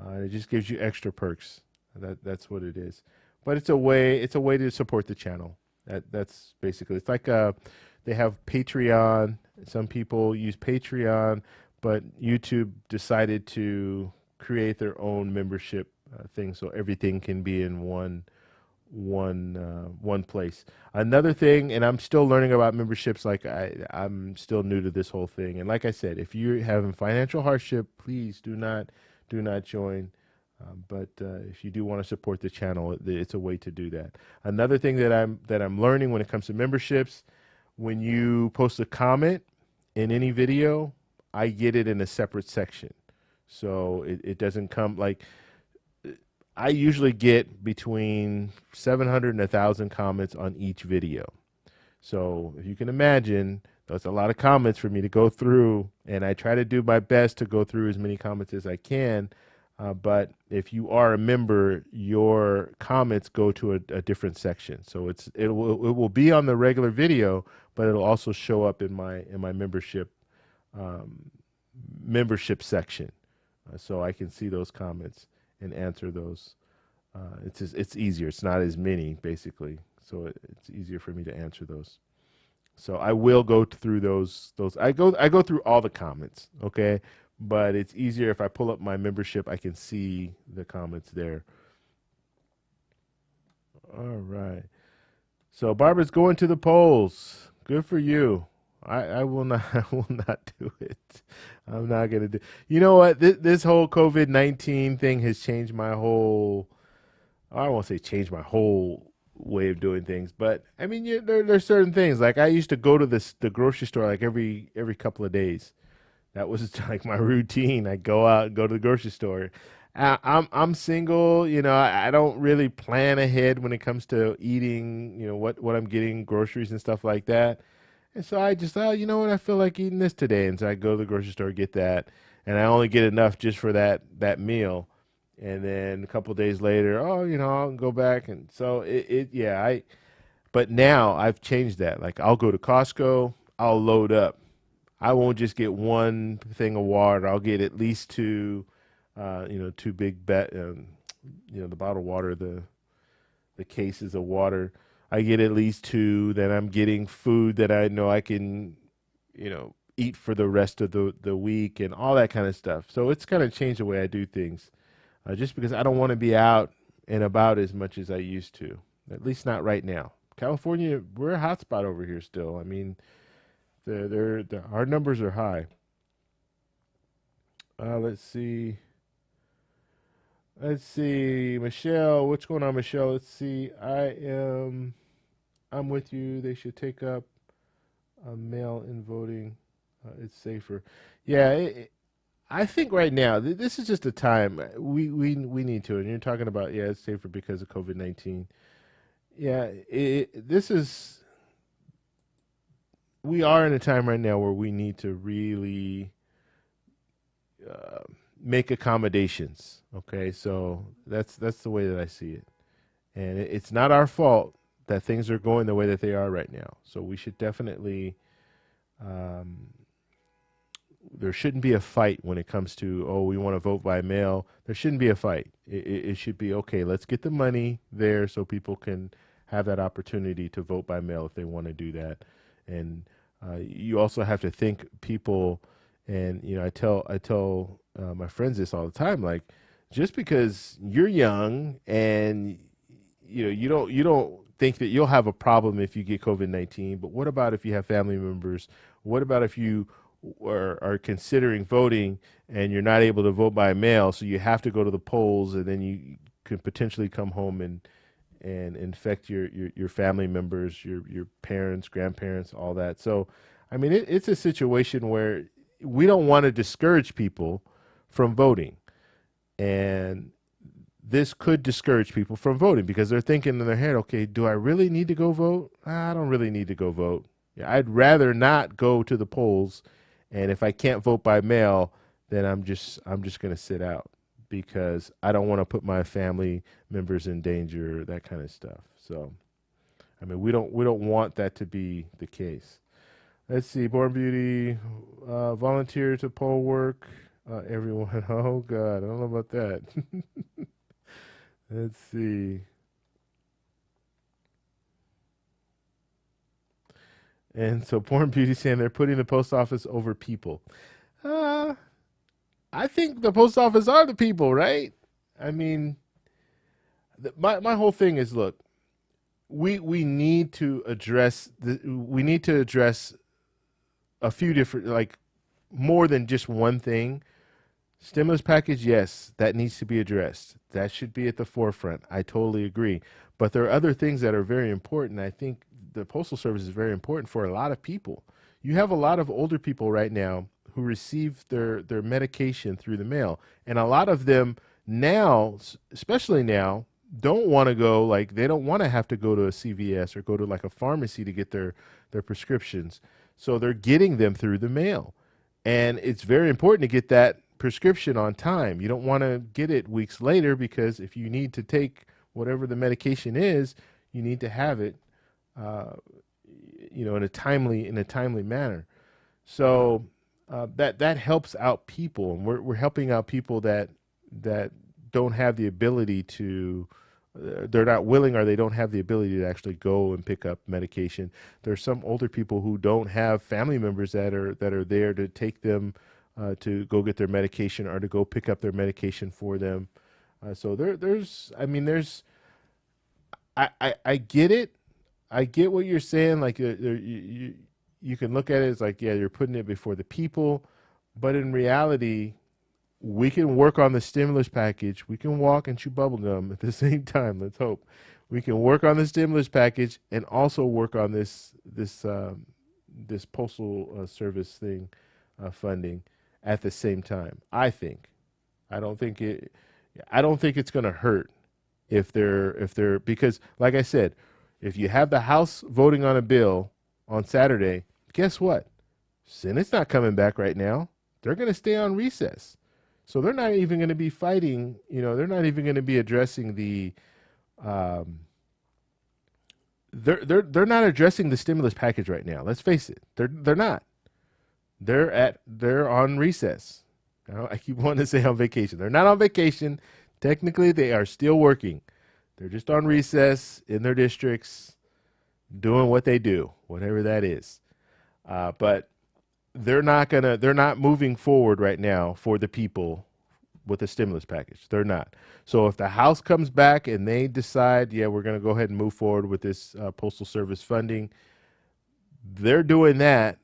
It just gives you extra perks. That's what it is. But it's a way to support the channel. That's basically, it's like they have Patreon. Some people use Patreon, but YouTube decided to create their own membership thing, so everything can be in one place. Another thing, and I'm still learning about memberships, like I'm still new to this whole thing. And like I said, if you're having financial hardship, please do not join. But if you do want to support the channel, it's a way to do that. Another thing that I'm learning when it comes to memberships, when you post a comment in any video, I get it in a separate section. So it doesn't come like, I usually get between 700 and 1,000 comments on each video. So if you can imagine, that's a lot of comments for me to go through, and I try to do my best to go through as many comments as I can. But if you are a member, your comments go to a different section. So it will be on the regular video, but it'll also show up in my um, membership section, so I can see those comments and answer those. It's easier. It's not as many basically, so it's easier for me to answer those. So I will go through those. I go through all the comments, okay? But it's easier if I pull up my membership. I can see the comments there. All right. So Barbara's going to the polls. Good for you. I will not. I will not do it. I'm not gonna do. You know what? This whole COVID-19 thing has changed my whole. I won't say change my whole way of doing things, but I mean, there's certain things. Like I used to go to the grocery store like every couple of days. That was like my routine. I go out and go to the grocery store. I'm single. I don't really plan ahead when it comes to eating. What I'm getting, groceries and stuff like that. And so I just thought, you know what, I feel like eating this today, and so I go to the grocery store, get that, and I only get enough just for that meal. And then a couple of days later, oh, I'll go back, and so yeah, but now I've changed that. Like I'll go to Costco, I'll load up. I won't just get one thing of water. I'll get at least two, two big the bottled water, the cases of water. I get at least two. Then I'm getting food that I know I can, eat for the rest of the week and all that kind of stuff. So it's kind of changed the way I do things, just because I don't want to be out and about as much as I used to. At least not right now. California, we're a hotspot over here still. I mean, our numbers are high. Let's see. Let's see, Michelle. What's going on, Michelle? Let's see. I'm with you. They should take up mail-in voting. It's safer. Yeah, I think right now this is just a time we need to. And you're talking about, yeah, it's safer because of COVID-19. Yeah, we are in a time right now where we need to really make accommodations. Okay, so that's the way that I see it, and it's not our fault that things are going the way that they are right now. So we should definitely. There shouldn't be a fight when it comes to, oh, we want to vote by mail. There shouldn't be a fight. It should be, okay, let's get the money there so people can have that opportunity to vote by mail if they want to do that. And you also have to think people, and I tell my friends this all the time, like, just because you're young and you don't think that you'll have a problem if you get COVID-19, but what about if you have family members? What about if you are considering voting and you're not able to vote by mail, so you have to go to the polls, and then you could potentially come home and infect your family members, your parents, grandparents, all that. So, I mean, it's a situation where we don't want to discourage people from voting, and this could discourage people from voting because they're thinking in their head, okay, do I really need to go vote? I don't really need to go vote. Yeah, I'd rather not go to the polls, and if I can't vote by mail, then I'm just going to sit out because I don't want to put my family members in danger, that kind of stuff. So, I mean, we don't want that to be the case. Let's see, Born Beauty, volunteer to poll work. Everyone, oh God, I don't know about that. Let's see. And so Porn Beauty saying they're putting the post office over people. Uh, I think the post office are the people, right? I mean, my whole thing is, look, we need to address a few different, like, more than just one thing. Stimulus package, yes, that needs to be addressed. That should be at the forefront. I totally agree. But there are other things that are very important. I think the Postal Service is very important for a lot of people. You have a lot of older people right now who receive their medication through the mail. And a lot of them now, especially now, don't want to go, like, they don't want to have to go to a CVS or go to like a pharmacy to get their prescriptions. So they're getting them through the mail. And it's very important to get that prescription on time. You don't want to get it weeks later, because if you need to take whatever the medication is, you need to have it, uh, in a timely manner. So that helps out people, and we're helping out people that don't have the ability to. They're not willing, or they don't have the ability to actually go and pick up medication. There's some older people who don't have family members that are there to take them to go get their medication, or to go pick up their medication for them. So there's, I mean, there's, I get it. I get what you're saying. Like you can look at it as like, yeah, you're putting it before the people, but in reality, we can work on the stimulus package. We can walk and chew bubble gum at the same time. Let's hope we can work on the stimulus package and also work on this postal service thing, funding at the same time. I think. I don't think it. I don't think it's going to hurt if they're because, like I said, if you have the House voting on a bill on Saturday, guess what? Senate's not coming back right now. They're going to stay on recess. So they're not even going to be fighting, they're not even going to be addressing the they're not addressing the stimulus package right now. Let's face it. They're not. They're on recess. I keep wanting to say on vacation. They're not on vacation. Technically, they are still working. They're just on recess in their districts, doing what they do, whatever that is. But they're not moving forward right now for the people with the stimulus package. They're not. So if the House comes back and they decide, yeah, we're going to go ahead and move forward with this postal service funding, they're doing that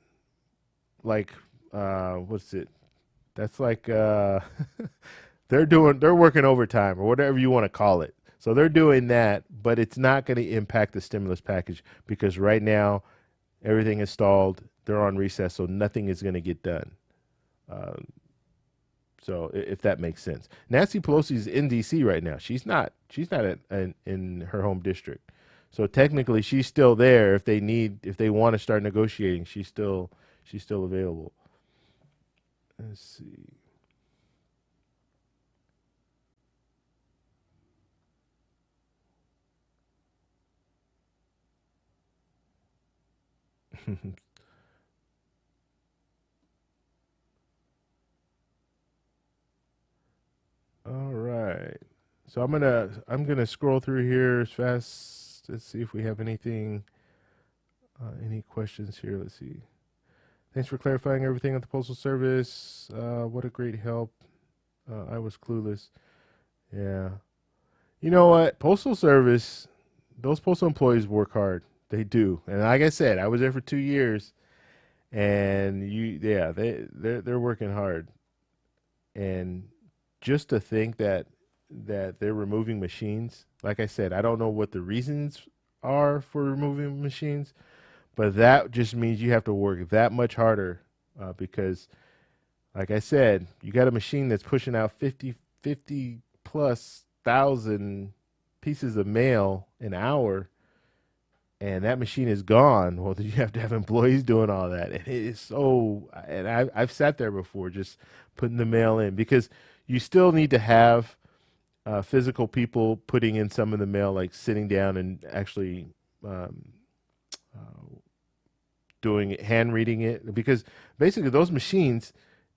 like what's it? That's like they're working overtime or whatever you want to call it. So they're doing that, but it's not going to impact the stimulus package, because right now everything is stalled. They're on recess, so nothing is going to get done. So if that makes sense, Nancy Pelosi's in D.C. right now. She's not in her home district. So technically, she's still there. If they want to start negotiating, she's still available. Let's see. All right. So I'm gonna scroll through here as fast. Let's see if we have anything, any questions here. Let's see. Thanks for clarifying everything at the Postal Service. What a great help. I was clueless. Yeah. You know what? Postal Service, those postal employees work hard. They do. And like I said, I was there for 2 years, and they're working hard. And just to think that they're removing machines. Like I said, I don't know what the reasons are for removing machines, but that just means you have to work that much harder, because, like I said, you got a machine that's pushing out 50 plus thousand pieces of mail an hour, and that machine is gone. Well, you have to have employees doing all that. And it is so, and I've sat there before just putting the mail in, because you still need to have physical people putting in some of the mail, like sitting down and actually doing it, hand reading it, because basically those machines,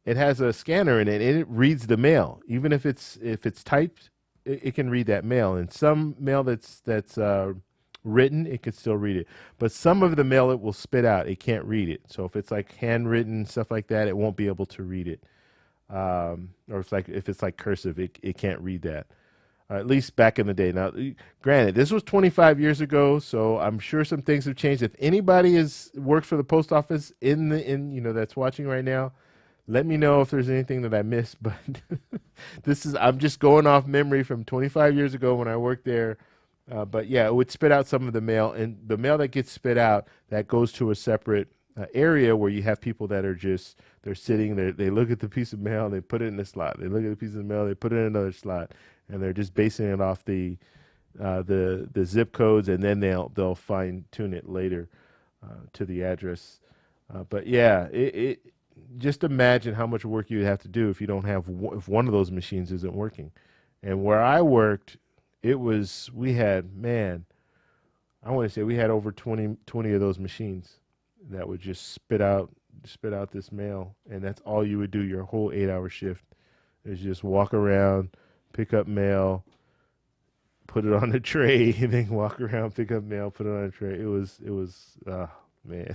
it has a scanner in it and it reads the mail. Even if it's typed, it can read that mail. And some mail that's written, it can still read it. But some of the mail it will spit out, it can't read it. So if it's like handwritten stuff like that, it won't be able to read it. Or if it's like cursive, it can't read that. At least back in the day. Now, granted, this was 25 years ago, so I'm sure some things have changed. If anybody works for the post office that's watching right now, let me know if there's anything that I missed. But I'm just going off memory from 25 years ago when I worked there. But yeah, it would spit out some of the mail, and the mail that gets spit out, that goes to a separate area where you have people that are they're sitting there. They look at the piece of mail, they put it in the slot. They look at the piece of mail, they put it in another slot, and they're just basing it off the zip codes, and then they'll fine tune it later to the address. But yeah, just imagine how much work you'd have to do if you don't have if one of those machines isn't working. And where I worked, we had, man, I want to say we had over 20 of those machines that would just spit out this mail, and that's all you would do your whole 8-hour shift is just walk around, pick up mail, put it on a tray, and then walk around, pick up mail, put it on a tray. It was man.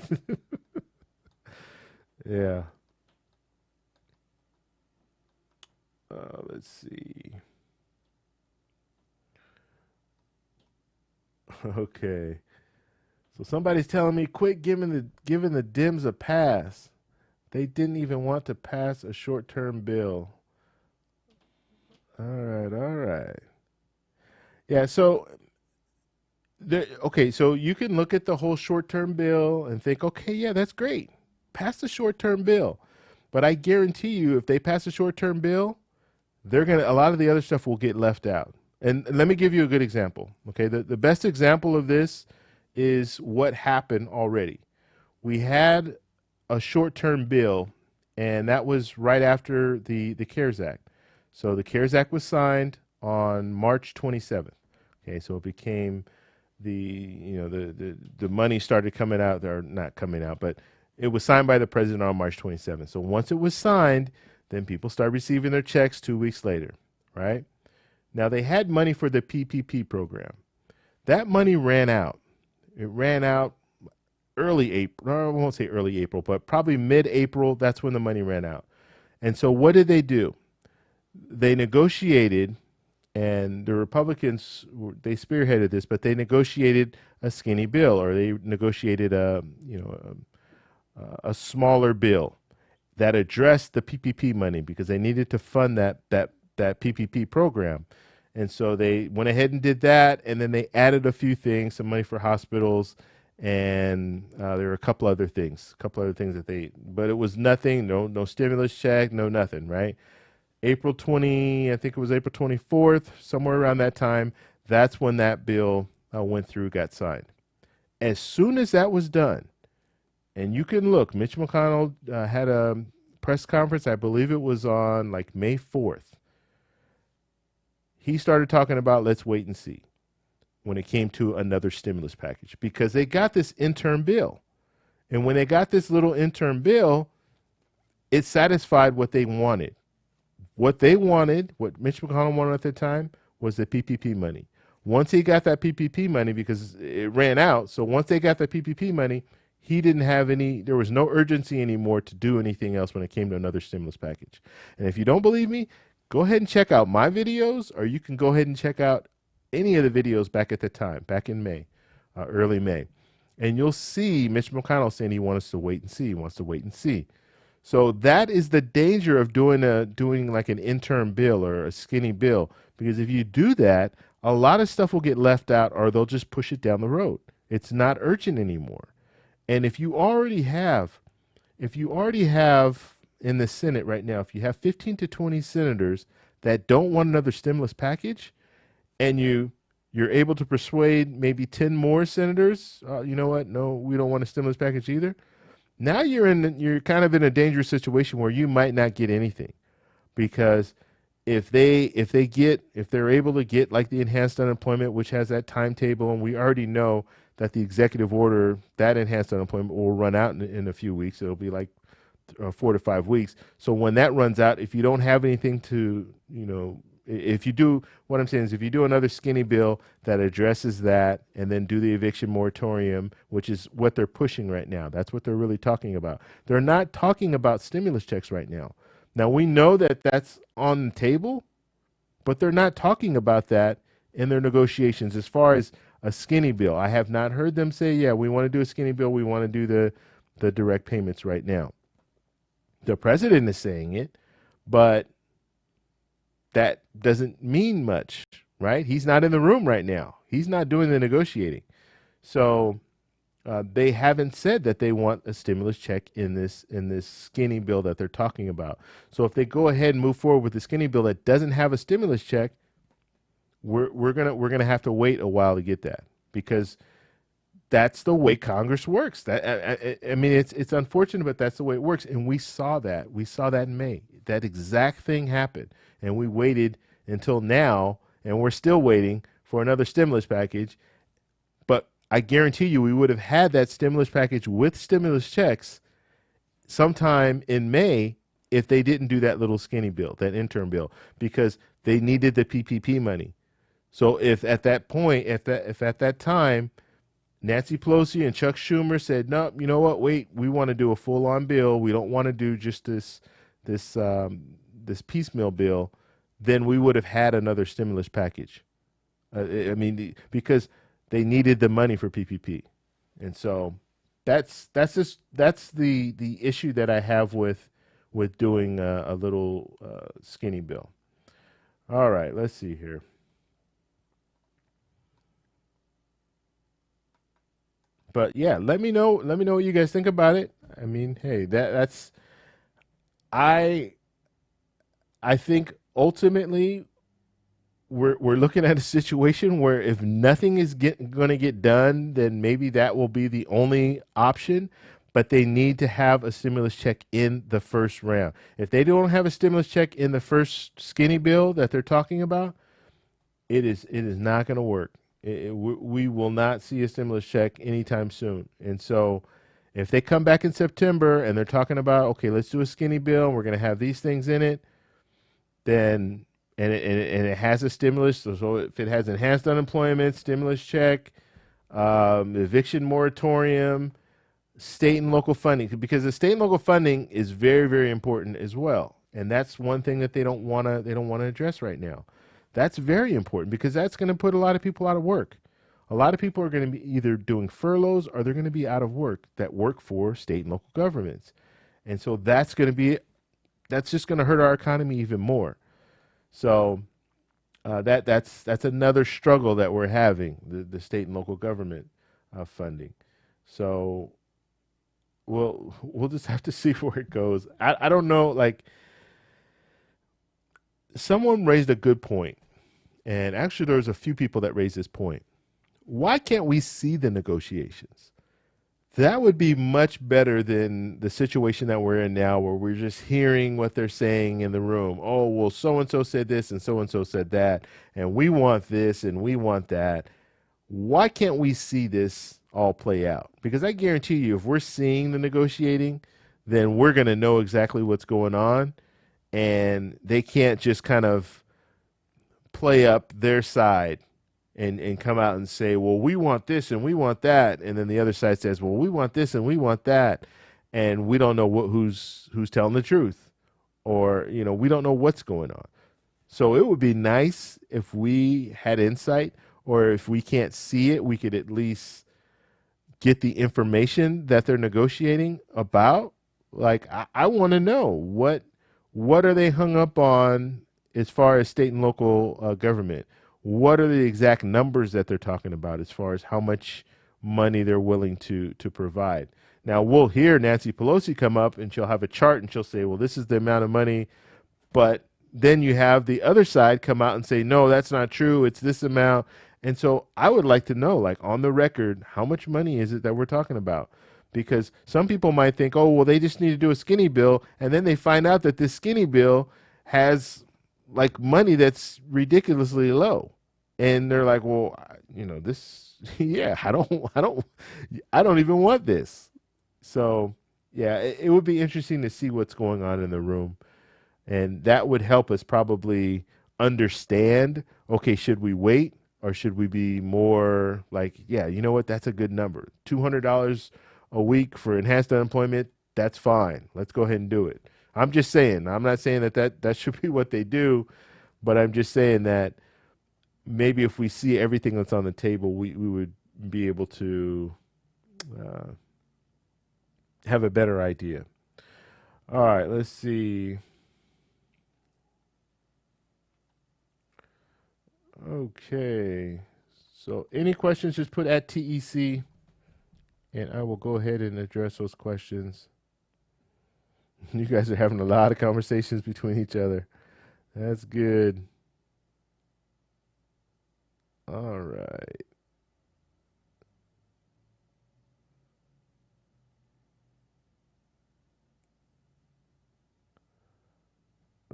Yeah. Let's see. Okay. So somebody's telling me quit giving the Dems a pass. They didn't even want to pass a short-term bill. All right, all right. Yeah, so okay, so you can look at the whole short-term bill and think, okay, yeah, that's great. Pass the short-term bill. But I guarantee you if they pass a short-term bill, a lot of the other stuff will get left out. And let me give you a good example. Okay, the best example of this is what happened already. We had a short-term bill, and that was right after the CARES Act. So the CARES Act was signed on March 27th. Okay, so it became the money started coming out, or not coming out, but it was signed by the president on March 27th. So once it was signed, then people started receiving their checks 2 weeks later, right? Now they had money for the PPP program. That money ran out. It ran out early April. No, I won't say early April, but probably mid-April. That's when the money ran out. And so what did they do? They negotiated, and the Republicans, they spearheaded this, but they negotiated a skinny bill, or they negotiated a smaller bill that addressed the PPP money because they needed to fund that PPP program. And so they went ahead and did that, and then they added a few things, some money for hospitals, and there were a couple other things that but it was nothing, no stimulus check, no nothing, right? April 20, I think it was April 24th, somewhere around that time, that's when that bill went through, got signed. As soon as that was done, and you can look, Mitch McConnell had a press conference, I believe it was on like May 4th. He started talking about let's wait and see when it came to another stimulus package because they got this interim bill. And when they got this little interim bill, it satisfied what they wanted. What Mitch McConnell wanted at the time was the PPP money. Once he got that PPP money, because it ran out, so once they got that PPP money, there was no urgency anymore to do anything else when it came to another stimulus package. And if you don't believe me, go ahead and check out my videos, or you can go ahead and check out any of the videos back at the time, back in May, early May. And you'll see Mitch McConnell saying he wants to wait and see, So that is the danger of doing like an interim bill or a skinny bill, because if you do that, a lot of stuff will get left out, or they'll just push it down the road. It's not urgent anymore. And if you already have in the Senate right now, if you have 15 to 20 senators that don't want another stimulus package, and you're able to persuade maybe 10 more senators, you know what? No, we don't want a stimulus package either. Now you're kind of in a dangerous situation where you might not get anything, because if they're able to get like the enhanced unemployment, which has that timetable, and we already know that the executive order, that enhanced unemployment will run out in a few weeks. It'll be like 4 to 5 weeks. So when that runs out, if you don't have anything to, if you do, what I'm saying is if you do another skinny bill that addresses that and then do the eviction moratorium, which is what they're pushing right now. That's what they're really talking about. They're not talking about stimulus checks right now. Now, we know that that's on the table, but they're not talking about that in their negotiations as far as a skinny bill. I have not heard them say, yeah, we want to do a skinny bill. We want to do the direct payments right now. The president is saying it, but that doesn't mean much, right? He's not in the room right now. He's not doing the negotiating. So they haven't said that they want a stimulus check in this skinny bill that they're talking about. So if they go ahead and move forward with the skinny bill that doesn't have a stimulus check, we're gonna have to wait a while to get that, because that's the way Congress works. I mean, it's unfortunate, but that's the way it works. And we saw that. We saw that in May. That exact thing happened, and we waited until now, and we're still waiting for another stimulus package. But I guarantee you, we would have had that stimulus package with stimulus checks sometime in May if they didn't do that little skinny bill, that interim bill, because they needed the PPP money. So if at that point, if at that time, Nancy Pelosi and Chuck Schumer said, "No, you know what? Wait, we want to do a full-on bill. We don't want to do just this piecemeal bill." Then we would have had another stimulus package. I mean, because they needed the money for PPP, and so that's the issue that I have with doing a little skinny bill. All right, let's see here. But yeah, let me know. Let me know what you guys think about it. I mean, hey, that's I I think ultimately we're looking at a situation where if nothing is going to get done, then maybe that will be the only option. But they need to have a stimulus check in the first round. If they don't have a stimulus check in the first skinny bill that they're talking about, it is not going to work. We will not see a stimulus check anytime soon. And so if they come back in September and they're talking about, okay, let's do a skinny bill, we're going to have these things in it, then and it has a stimulus. So if it has enhanced unemployment, stimulus check, eviction moratorium, state and local funding, because the state and local funding is very, very important as well. And that's one thing that they don't want to address right now. That's very important because that's going to put a lot of people out of work. A lot of people are going to be either doing furloughs or they're going to be out of work that work for state and local governments. And so that's just going to hurt our economy even more. So that's another struggle that we're having, the state and local government funding. So we'll just have to see where it goes. I don't know. Like, someone raised a good point, and actually there's a few people that raised this point. Why can't we see the negotiations? That would be much better than the situation that we're in now, where we're just hearing what they're saying in the room. Oh, well, so-and-so said this and so-and-so said that, and we want this and we want that. Why can't we see this all play out? Because I guarantee you, if we're seeing the negotiating, then we're going to know exactly what's going on, and they can't just kind of play up their side and come out and say, well, we want this and we want that, and then the other side says, well, we want this and we want that, and we don't know who's telling the truth, or we don't know what's going on. So it would be nice if we had insight, or if we can't see it, we could at least get the information that they're negotiating about. Like, I want to know what are they hung up on as far as state and local government. What are the exact numbers that they're talking about as far as how much money they're willing to provide? Now, we'll hear Nancy Pelosi come up and she'll have a chart and she'll say, well, this is the amount of money. But then you have the other side come out and say, no, that's not true. It's this amount. And so I would like to know, like, on the record, how much money is it that we're talking about? Because some people might think, oh, well, they just need to do a skinny bill. And then they find out that this skinny bill has like money that's ridiculously low. And they're like, well, this, yeah, I don't even want this. So yeah, it would be interesting to see what's going on in the room. And that would help us probably understand, okay, should we wait, or should we be more like, yeah, you know what, that's a good number. $200 a week for enhanced unemployment, that's fine. Let's go ahead and do it. I'm just saying, I'm not saying that should be what they do, but I'm just saying that maybe if we see everything that's on the table, we would be able to have a better idea. All right, let's see. Okay, so any questions, just put at TEC, and I will go ahead and address those questions. You guys are having a lot of conversations between each other. That's good. All right.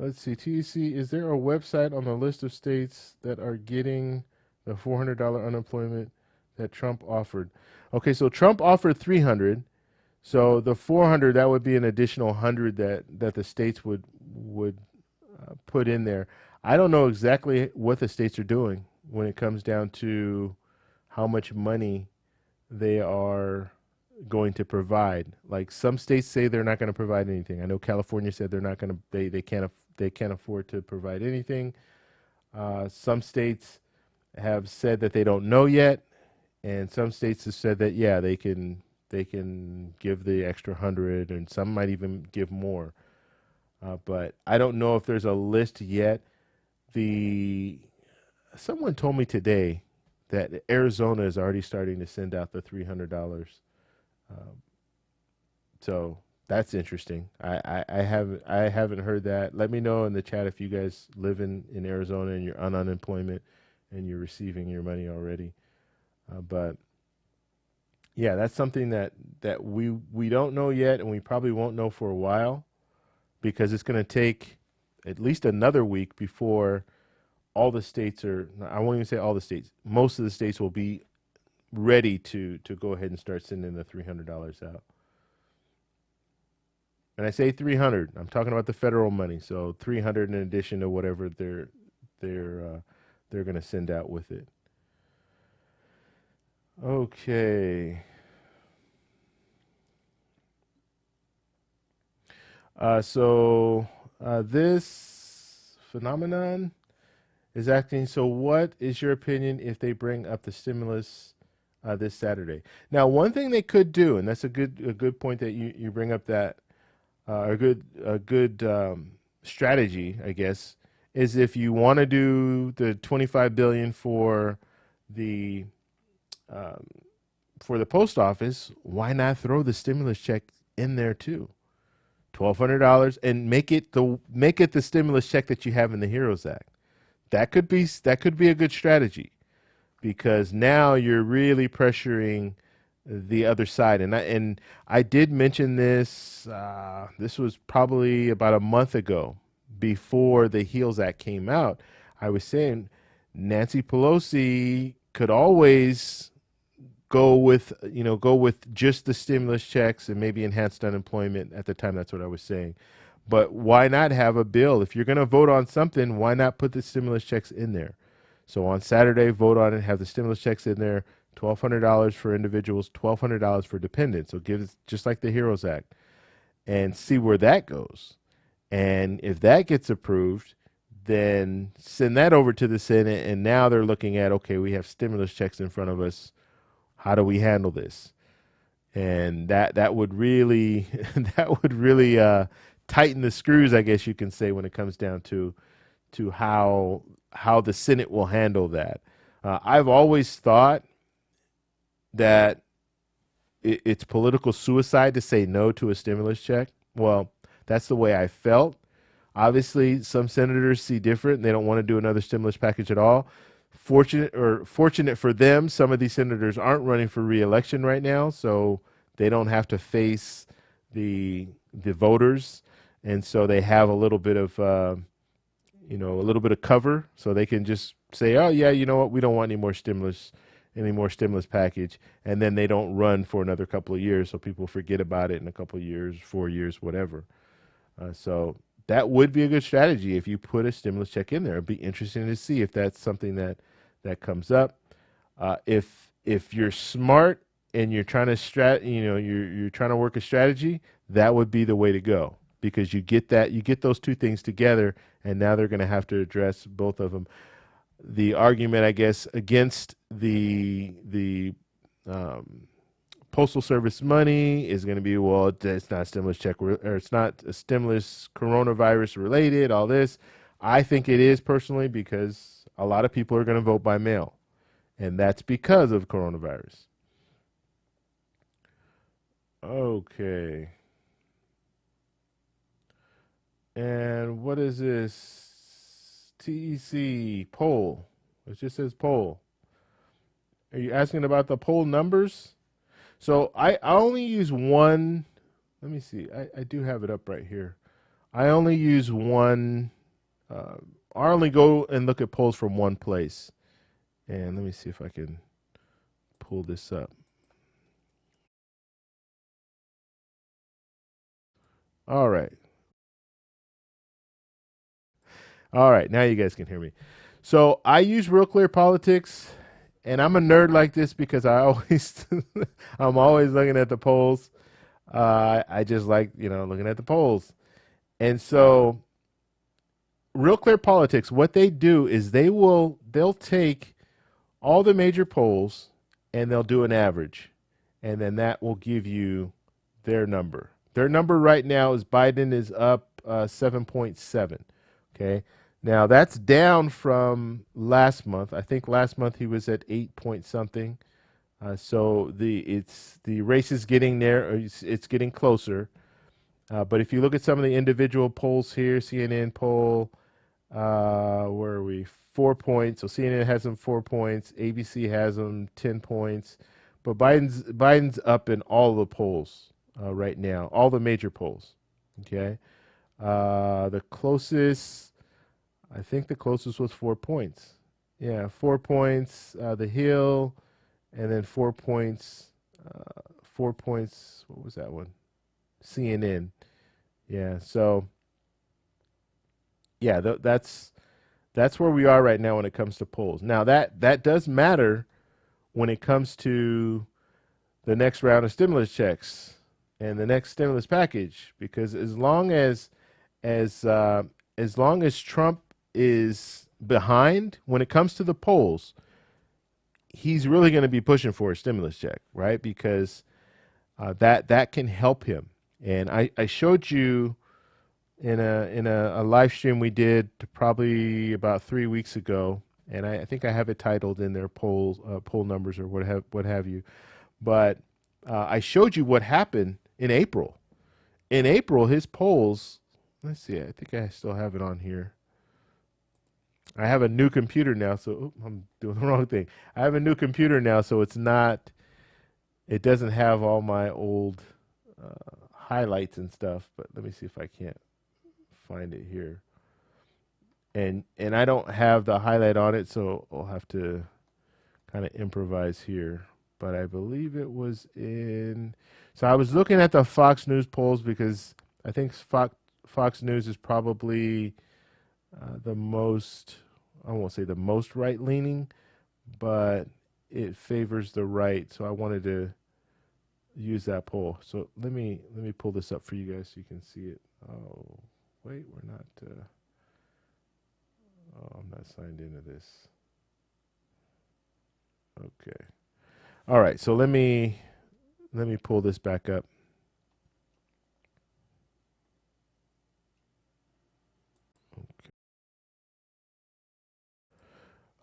Let's see. TEC, is there a website on the list of states that are getting the $400 unemployment that Trump offered? Okay, so Trump offered 300. So the 400, that would be an additional 100 that the states would put in there. I don't know exactly what the states are doing when it comes down to how much money they are going to provide. Like some states say they're not going to provide anything. I know California said they're not going to. They can't afford to provide anything. Some states have said that they don't know yet, and some states have said that yeah they can give the extra 100, and some might even give more. But I don't know if there's a list yet. Someone told me today that Arizona is already starting to send out the $300. So that's interesting. I haven't heard that. Let me know in the chat if you guys live in Arizona and you're on unemployment and you're receiving your money already. But yeah, that's something that we don't know yet, and we probably won't know for a while, because it's going to take at least another week before all the states are. I won't even say all the states. Most of the states will be ready to go ahead and start sending the $300 out. And I say 300. I'm talking about the federal money. So 300 in addition to whatever they're going to send out with it. Okay. So this phenomenon is acting. So what is your opinion if they bring up the stimulus this Saturday? Now, one thing they could do, and that's a good point that you bring up, that a good strategy, I guess, is if you want to do the $25 billion for the post office, why not throw the stimulus check in there too? $1,200, and make it the stimulus check that you have in the HEROES Act. That could be a good strategy, because now you're really pressuring the other side. And I did mention this. This was probably about a month ago, before the HEALS Act came out. I was saying Nancy Pelosi could always go with just the stimulus checks and maybe enhanced unemployment. At the time, that's what I was saying. But why not have a bill? If you're going to vote on something, why not put the stimulus checks in there? So on Saturday, vote on it, have the stimulus checks in there, $1,200 for individuals, $1,200 for dependents. So give it just like the HEROES Act, and see where that goes. And if that gets approved, then send that over to the Senate. And now they're looking at, okay, we have stimulus checks in front of us. How do we handle this? And that would really tighten the screws, I guess you can say, when it comes down to how the Senate will handle that. I've always thought that it's political suicide to say no to a stimulus check. Well, that's the way I felt. Obviously, some senators see different. They don't want to do another stimulus package at all. Fortunate for them, some of these senators aren't running for re-election right now, so they don't have to face the voters, and so they have a little bit of cover, so they can just say, oh yeah, you know what, we don't want any more stimulus package, and then they don't run for another couple of years, so people forget about it in a couple of years, 4 years, whatever. So that would be a good strategy if you put a stimulus check in there. It'd be interesting to see if that's something that comes up. If you're smart and you're trying to you're trying to work a strategy, that would be the way to go, because you get those two things together, and now they're going to have to address both of them. The argument, I guess, against the Postal Service money is going to be, well, it's not a stimulus check, or it's not a stimulus coronavirus related, all this. I think it is, personally, because a lot of people are going to vote by mail, and that's because of coronavirus. Okay. And what is this? TEC poll. It just says poll. Are you asking about the poll numbers? So I only use one. Let me see. I do have it up right here. I only use one. Uh, I only go and look at polls from one place. And let me see if I can pull this up. All right. All right. Now you guys can hear me. So I use Real Clear Politics, and I'm a nerd like this because I always, I'm always looking at the polls. I just like, looking at the polls. And so Real Clear Politics, what they do is they'll take all the major polls and they'll do an average. And then that will give you their number. Their number right now is Biden is up 7.7. Okay. Now that's down from last month. I think last month he was at 8 point something. So the race is getting there. Or it's getting closer. But if you look at some of the individual polls here, CNN poll, where are we? 4 points. So CNN has them 4 points. ABC has them 10 points. But Biden's up in all the polls right now, all the major polls. Okay. The closest, I think the closest was 4 points. Yeah, 4 points. The Hill, and then 4 points. 4 points. What was that one? CNN. Yeah. So yeah, that's where we are right now when it comes to polls. Now that does matter when it comes to the next round of stimulus checks and the next stimulus package, because as long as Trump is behind when it comes to the polls, he's really going to be pushing for a stimulus check, right? Because that can help him. And I showed you in a live stream we did probably about 3 weeks ago, and I think I have it titled in their poll numbers or what have you. But I showed you what happened in April. In April, his polls. Let's see. I think I still have it on here. I have a new computer now, so I'm doing the wrong thing. I have a new computer now, so it's not. It doesn't have all my old highlights and stuff. But let me see if I can't find it here. And I don't have the highlight on it, so I'll have to kind of improvise here. But I believe it was in. So I was looking at the Fox News polls because I think Fox News is probably the most. I won't say the most right leaning, but it favors the right. So I wanted to use that poll. So let me pull this up for you guys so you can see it. Oh, wait, we're not. Oh, I'm not signed into this. Okay. All right. So let me pull this back up.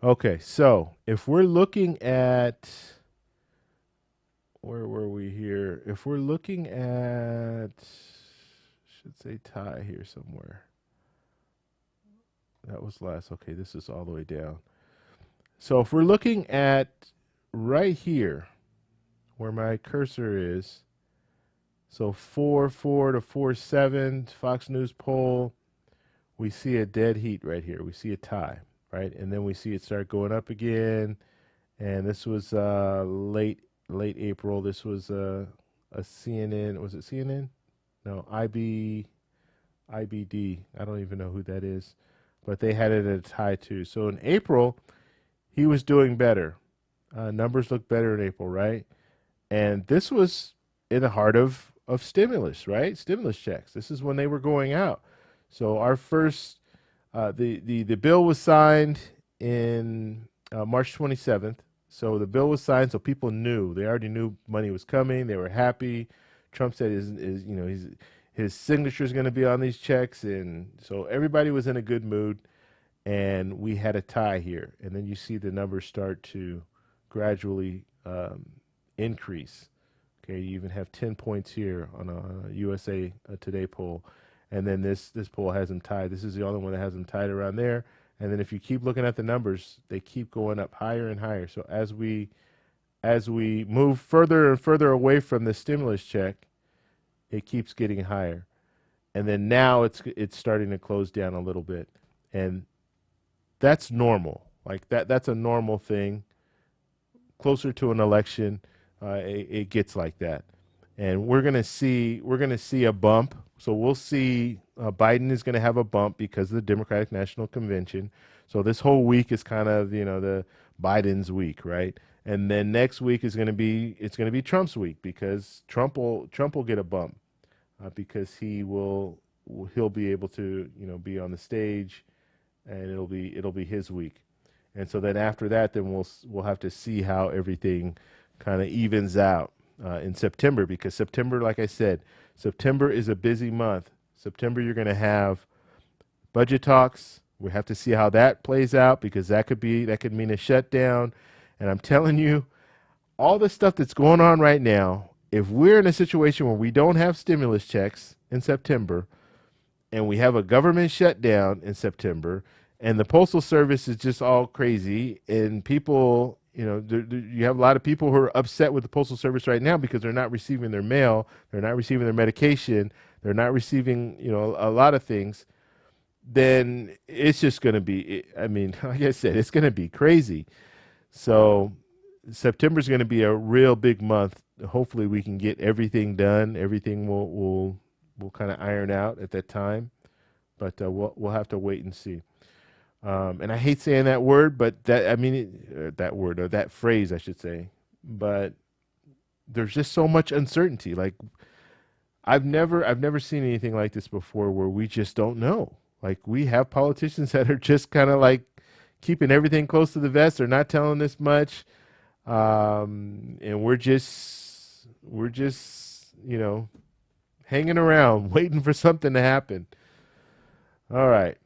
Okay. So if we're looking at, where were we here? If we're looking at, should say tie here somewhere. That was last. Okay, this is all the way down. So if we're looking at right here, where my cursor is, so 4-4 to 4-7, Fox News poll, we see a dead heat right here. We see a tie, right? And then we see it start going up again. And this was late April. This was a CNN. Was it CNN? No, IBD. I don't even know who that is. But they had it at a tie too. So in April, he was doing better. Numbers look better in April, right? And this was in the heart of stimulus, right? Stimulus checks. This is when they were going out. So our first, the bill was signed in March 27th. So the bill was signed, so people knew. They already knew money was coming. They were happy. Trump said his signature is going to be on these checks, and so everybody was in a good mood. And we had a tie here, and then you see the numbers start to gradually increase. Okay, you even have 10 points here on a USA Today poll, and then this poll has them tied. This is the only one that has them tied around there. And then if you keep looking at the numbers, they keep going up higher and higher. So as we move further and further away from the stimulus check, it keeps getting higher. and then now it's starting to close down a little bit, and that's normal. Like that's a normal thing. Closer to an election, it gets like that, and we're gonna see a bump. So we'll see Biden is going to have a bump because of the Democratic National Convention. So this whole week is kind of the Biden's week, right? And then next week is going to be Trump's week because Trump will get a bump because he'll be able to be on the stage, and it'll be his week. And so then after that, then we'll have to see how everything kind of evens out in September, because September, like I said, September is a busy month. September, you're going to have budget talks. We have to see how that plays out, because that could mean a shutdown. And I'm telling you, all the stuff that's going on right now, if we're in a situation where we don't have stimulus checks in September, and we have a government shutdown in September, and the Postal Service is just all crazy, and people, you have a lot of people who are upset with the Postal Service right now because they're not receiving their mail, they're not receiving their medication, they're not receiving, a lot of things. Then it's just going to be, like I said, it's going to be crazy. So September is going to be a real big month. Hopefully we can get everything done. Everything will kind of iron out at that time, but we'll have to wait and see. And I hate saying that word, but that word, or that phrase, I should say. But there's just so much uncertainty. Like I've never seen anything like this before, where we just don't know. Like we have politicians that are just kind of like keeping everything close to the vest. They're not telling us much, and we're just hanging around, waiting for something to happen. All right.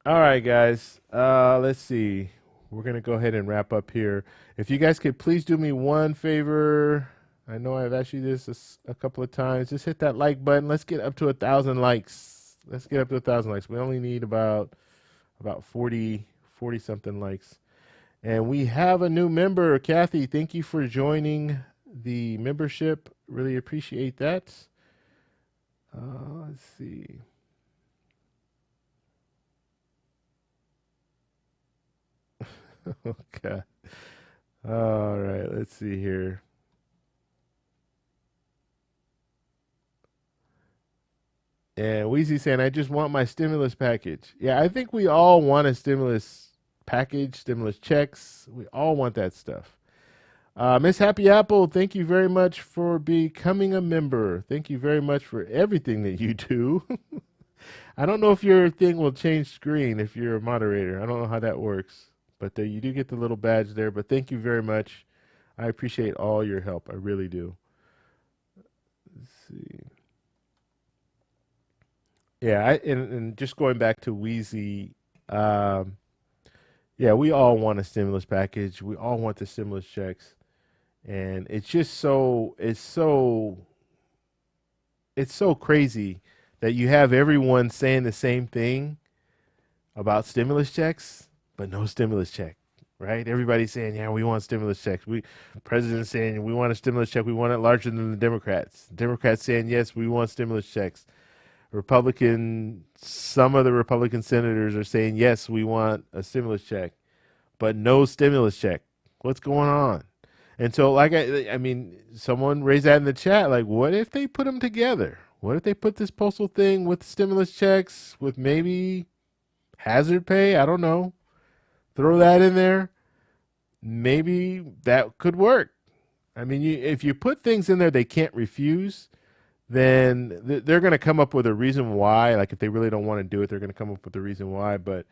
All right, guys. Let's see. We're going to go ahead and wrap up here. If you guys could please do me one favor. I know I've asked you this a couple of times. Just hit that like button. Let's get up to 1,000 likes. Let's get up to 1,000 likes. We only need about 40 something likes. And we have a new member, Kathy. Thank you for joining the membership. Really appreciate that. Let's see. Okay. All right. Let's see here. And Weezy saying, I just want my stimulus package. Yeah, I think we all want a stimulus package, stimulus checks. We all want that stuff. Miss Happy Apple, thank you very much for becoming a member. Thank you very much for everything that you do. I don't know if your thing will change screen if you're a moderator. I don't know how that works. But you do get the little badge there. But thank you very much. I appreciate all your help. I really do. Let's see. Yeah, and just going back to Wheezy, yeah, we all want a stimulus package. We all want the stimulus checks. And it's just it's so crazy that you have everyone saying the same thing about stimulus checks, but no stimulus check, right? Everybody's saying, yeah, we want stimulus checks. President's saying we want a stimulus check. We want it larger than the Democrats. Democrats saying, yes, we want stimulus checks. Some of the Republican senators are saying, yes, we want a stimulus check, but no stimulus check. What's going on? And so, like, someone raised that in the chat, like, what if they put them together? What if they put this postal thing with stimulus checks, with maybe hazard pay? I don't know. Throw that in there. Maybe that could work. If you put things in there they can't refuse, then they're going to come up with a reason why. Like if they really don't want to do it, they're going to come up with a reason why. But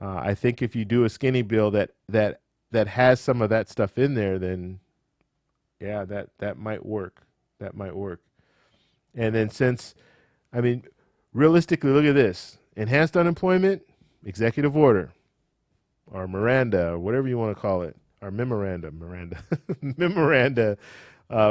I think if you do a skinny bill that has some of that stuff in there, then yeah, that might work. That might work. And then realistically, look at this. Enhanced unemployment, executive order, or Miranda, or whatever you want to call it, or memoranda, memoranda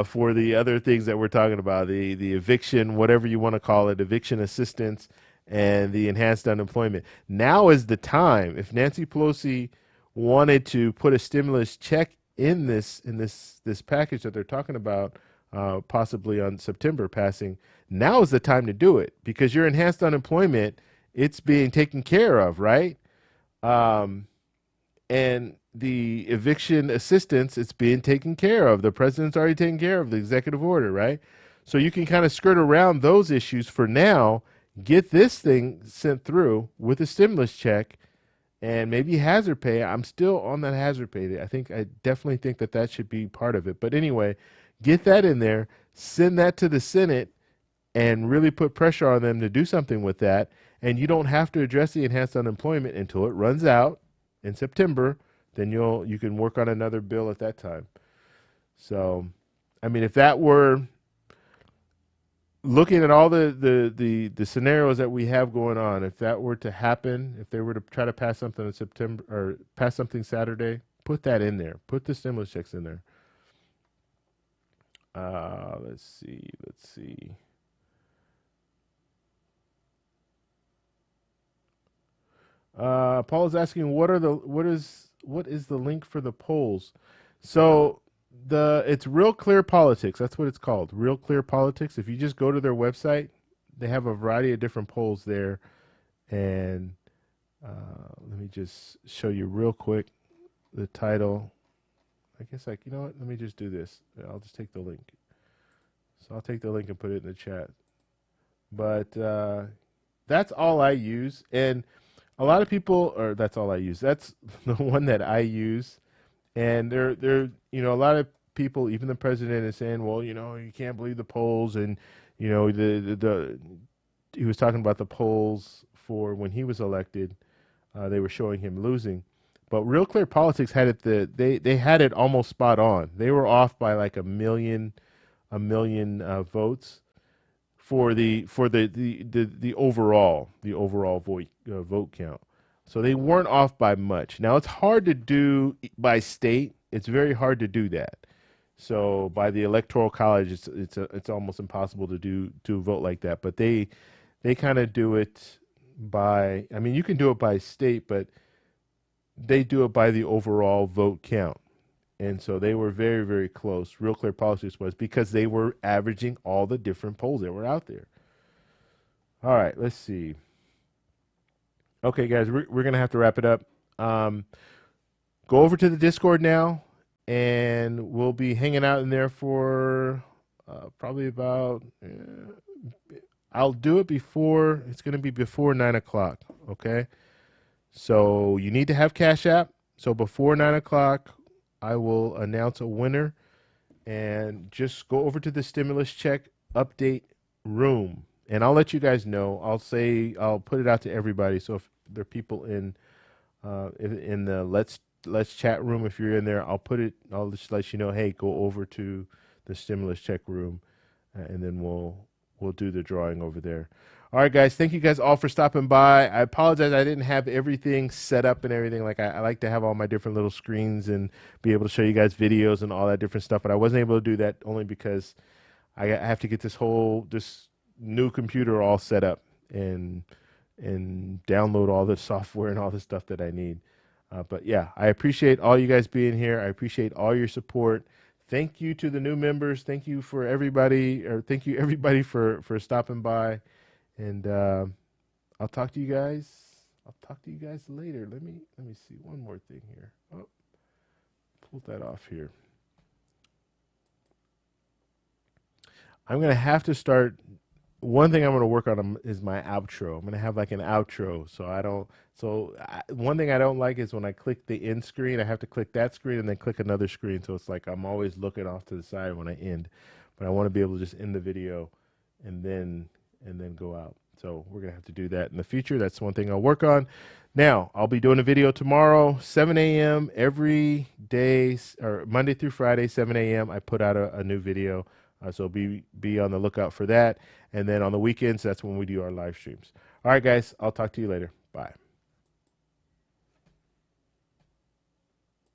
for the other things that we're talking about, the eviction, whatever you want to call it, eviction assistance, and the enhanced unemployment. Now is the time. If Nancy Pelosi wanted to put a stimulus check in this package that they're talking about, possibly on September passing, Now is the time to do it because your enhanced unemployment, it's being taken care of, right? Um, and the eviction assistance, it's being taken care of. The president's already taken care of the executive order, right? So you can kind of skirt around those issues for now, get this thing sent through with a stimulus check and maybe hazard pay. I'm still on that hazard pay. I definitely think that that should be part of it. But anyway, get that in there, send that to the Senate, and really put pressure on them to do something with that. And you don't have to address the enhanced unemployment until it runs out in September. Then you can work on another bill at that time. So, I mean, if that were looking at all the scenarios that we have going on, if that were to happen, if they were to try to pass something in September or pass something Saturday, put that in there. Put the stimulus checks in there. Let's see. Paul is asking what is the link for the polls? So it's Real Clear Politics. That's what it's called. Real Clear Politics. If you just go to their website, they have a variety of different polls there. And let me just show you real quick the title. I guess you know what? Let me just do this. I'll just take the link. So I'll take the link and put it in the chat. But that's all I use. And a lot of people, or that's all I use. That's the one that I use. And they're a lot of people, even the president, is saying, well, you can't believe the polls, and he was talking about the polls for when he was elected. They were showing him losing, but Real Clear Politics had it they had it almost spot on. They were off by like a million votes for the overall vote count. So they weren't off by much. Now it's hard to do by state. It's very hard to do that. So by the Electoral College, it's almost impossible to vote like that. But they kind of do it by. I mean, you can do it by state, but they do it by the overall vote count. And so they were very, very close. Real Clear Politics was because they were averaging all the different polls that were out there. All right, let's see. Okay, guys, we're going to have to wrap it up. Go over to the Discord now, and we'll be hanging out in there for probably about, I'll do it before, it's going to be before 9 o'clock, okay? So you need to have Cash App. So before 9 o'clock, I will announce a winner, and just go over to the stimulus check update room. And I'll let you guys know. I'll put it out to everybody. So if there are people in the let's chat room, if you're in there, I'll just let you know, hey, go over to the stimulus check room, and then we'll do the drawing over there. All right, guys. Thank you guys all for stopping by. I apologize I didn't have everything set up and everything. Like I like to have all my different little screens and be able to show you guys videos and all that different stuff, but I wasn't able to do that only because I have to get this new computer all set up and download all the software and all the stuff that I need. But yeah, I appreciate all you guys being here. I appreciate all your support. Thank you to the new members. Thank you everybody for stopping by. And I'll talk to you guys. I'll talk to you guys later. Let me see one more thing here. Oh, pull that off here. I'm gonna have to start. One thing I'm going to work on is my outro. I'm going to have like an outro. One thing I don't like is when I click the end screen, I have to click that screen and then click another screen. So it's like I'm always looking off to the side when I end. But I want to be able to just end the video and then go out. So we're going to have to do that in the future. That's one thing I'll work on. Now, I'll be doing a video tomorrow, 7 a.m. every day, or Monday through Friday, 7 a.m. I put out a new video. So be on the lookout for that. And then on the weekends, that's when we do our live streams. All right, guys, I'll talk to you later. Bye.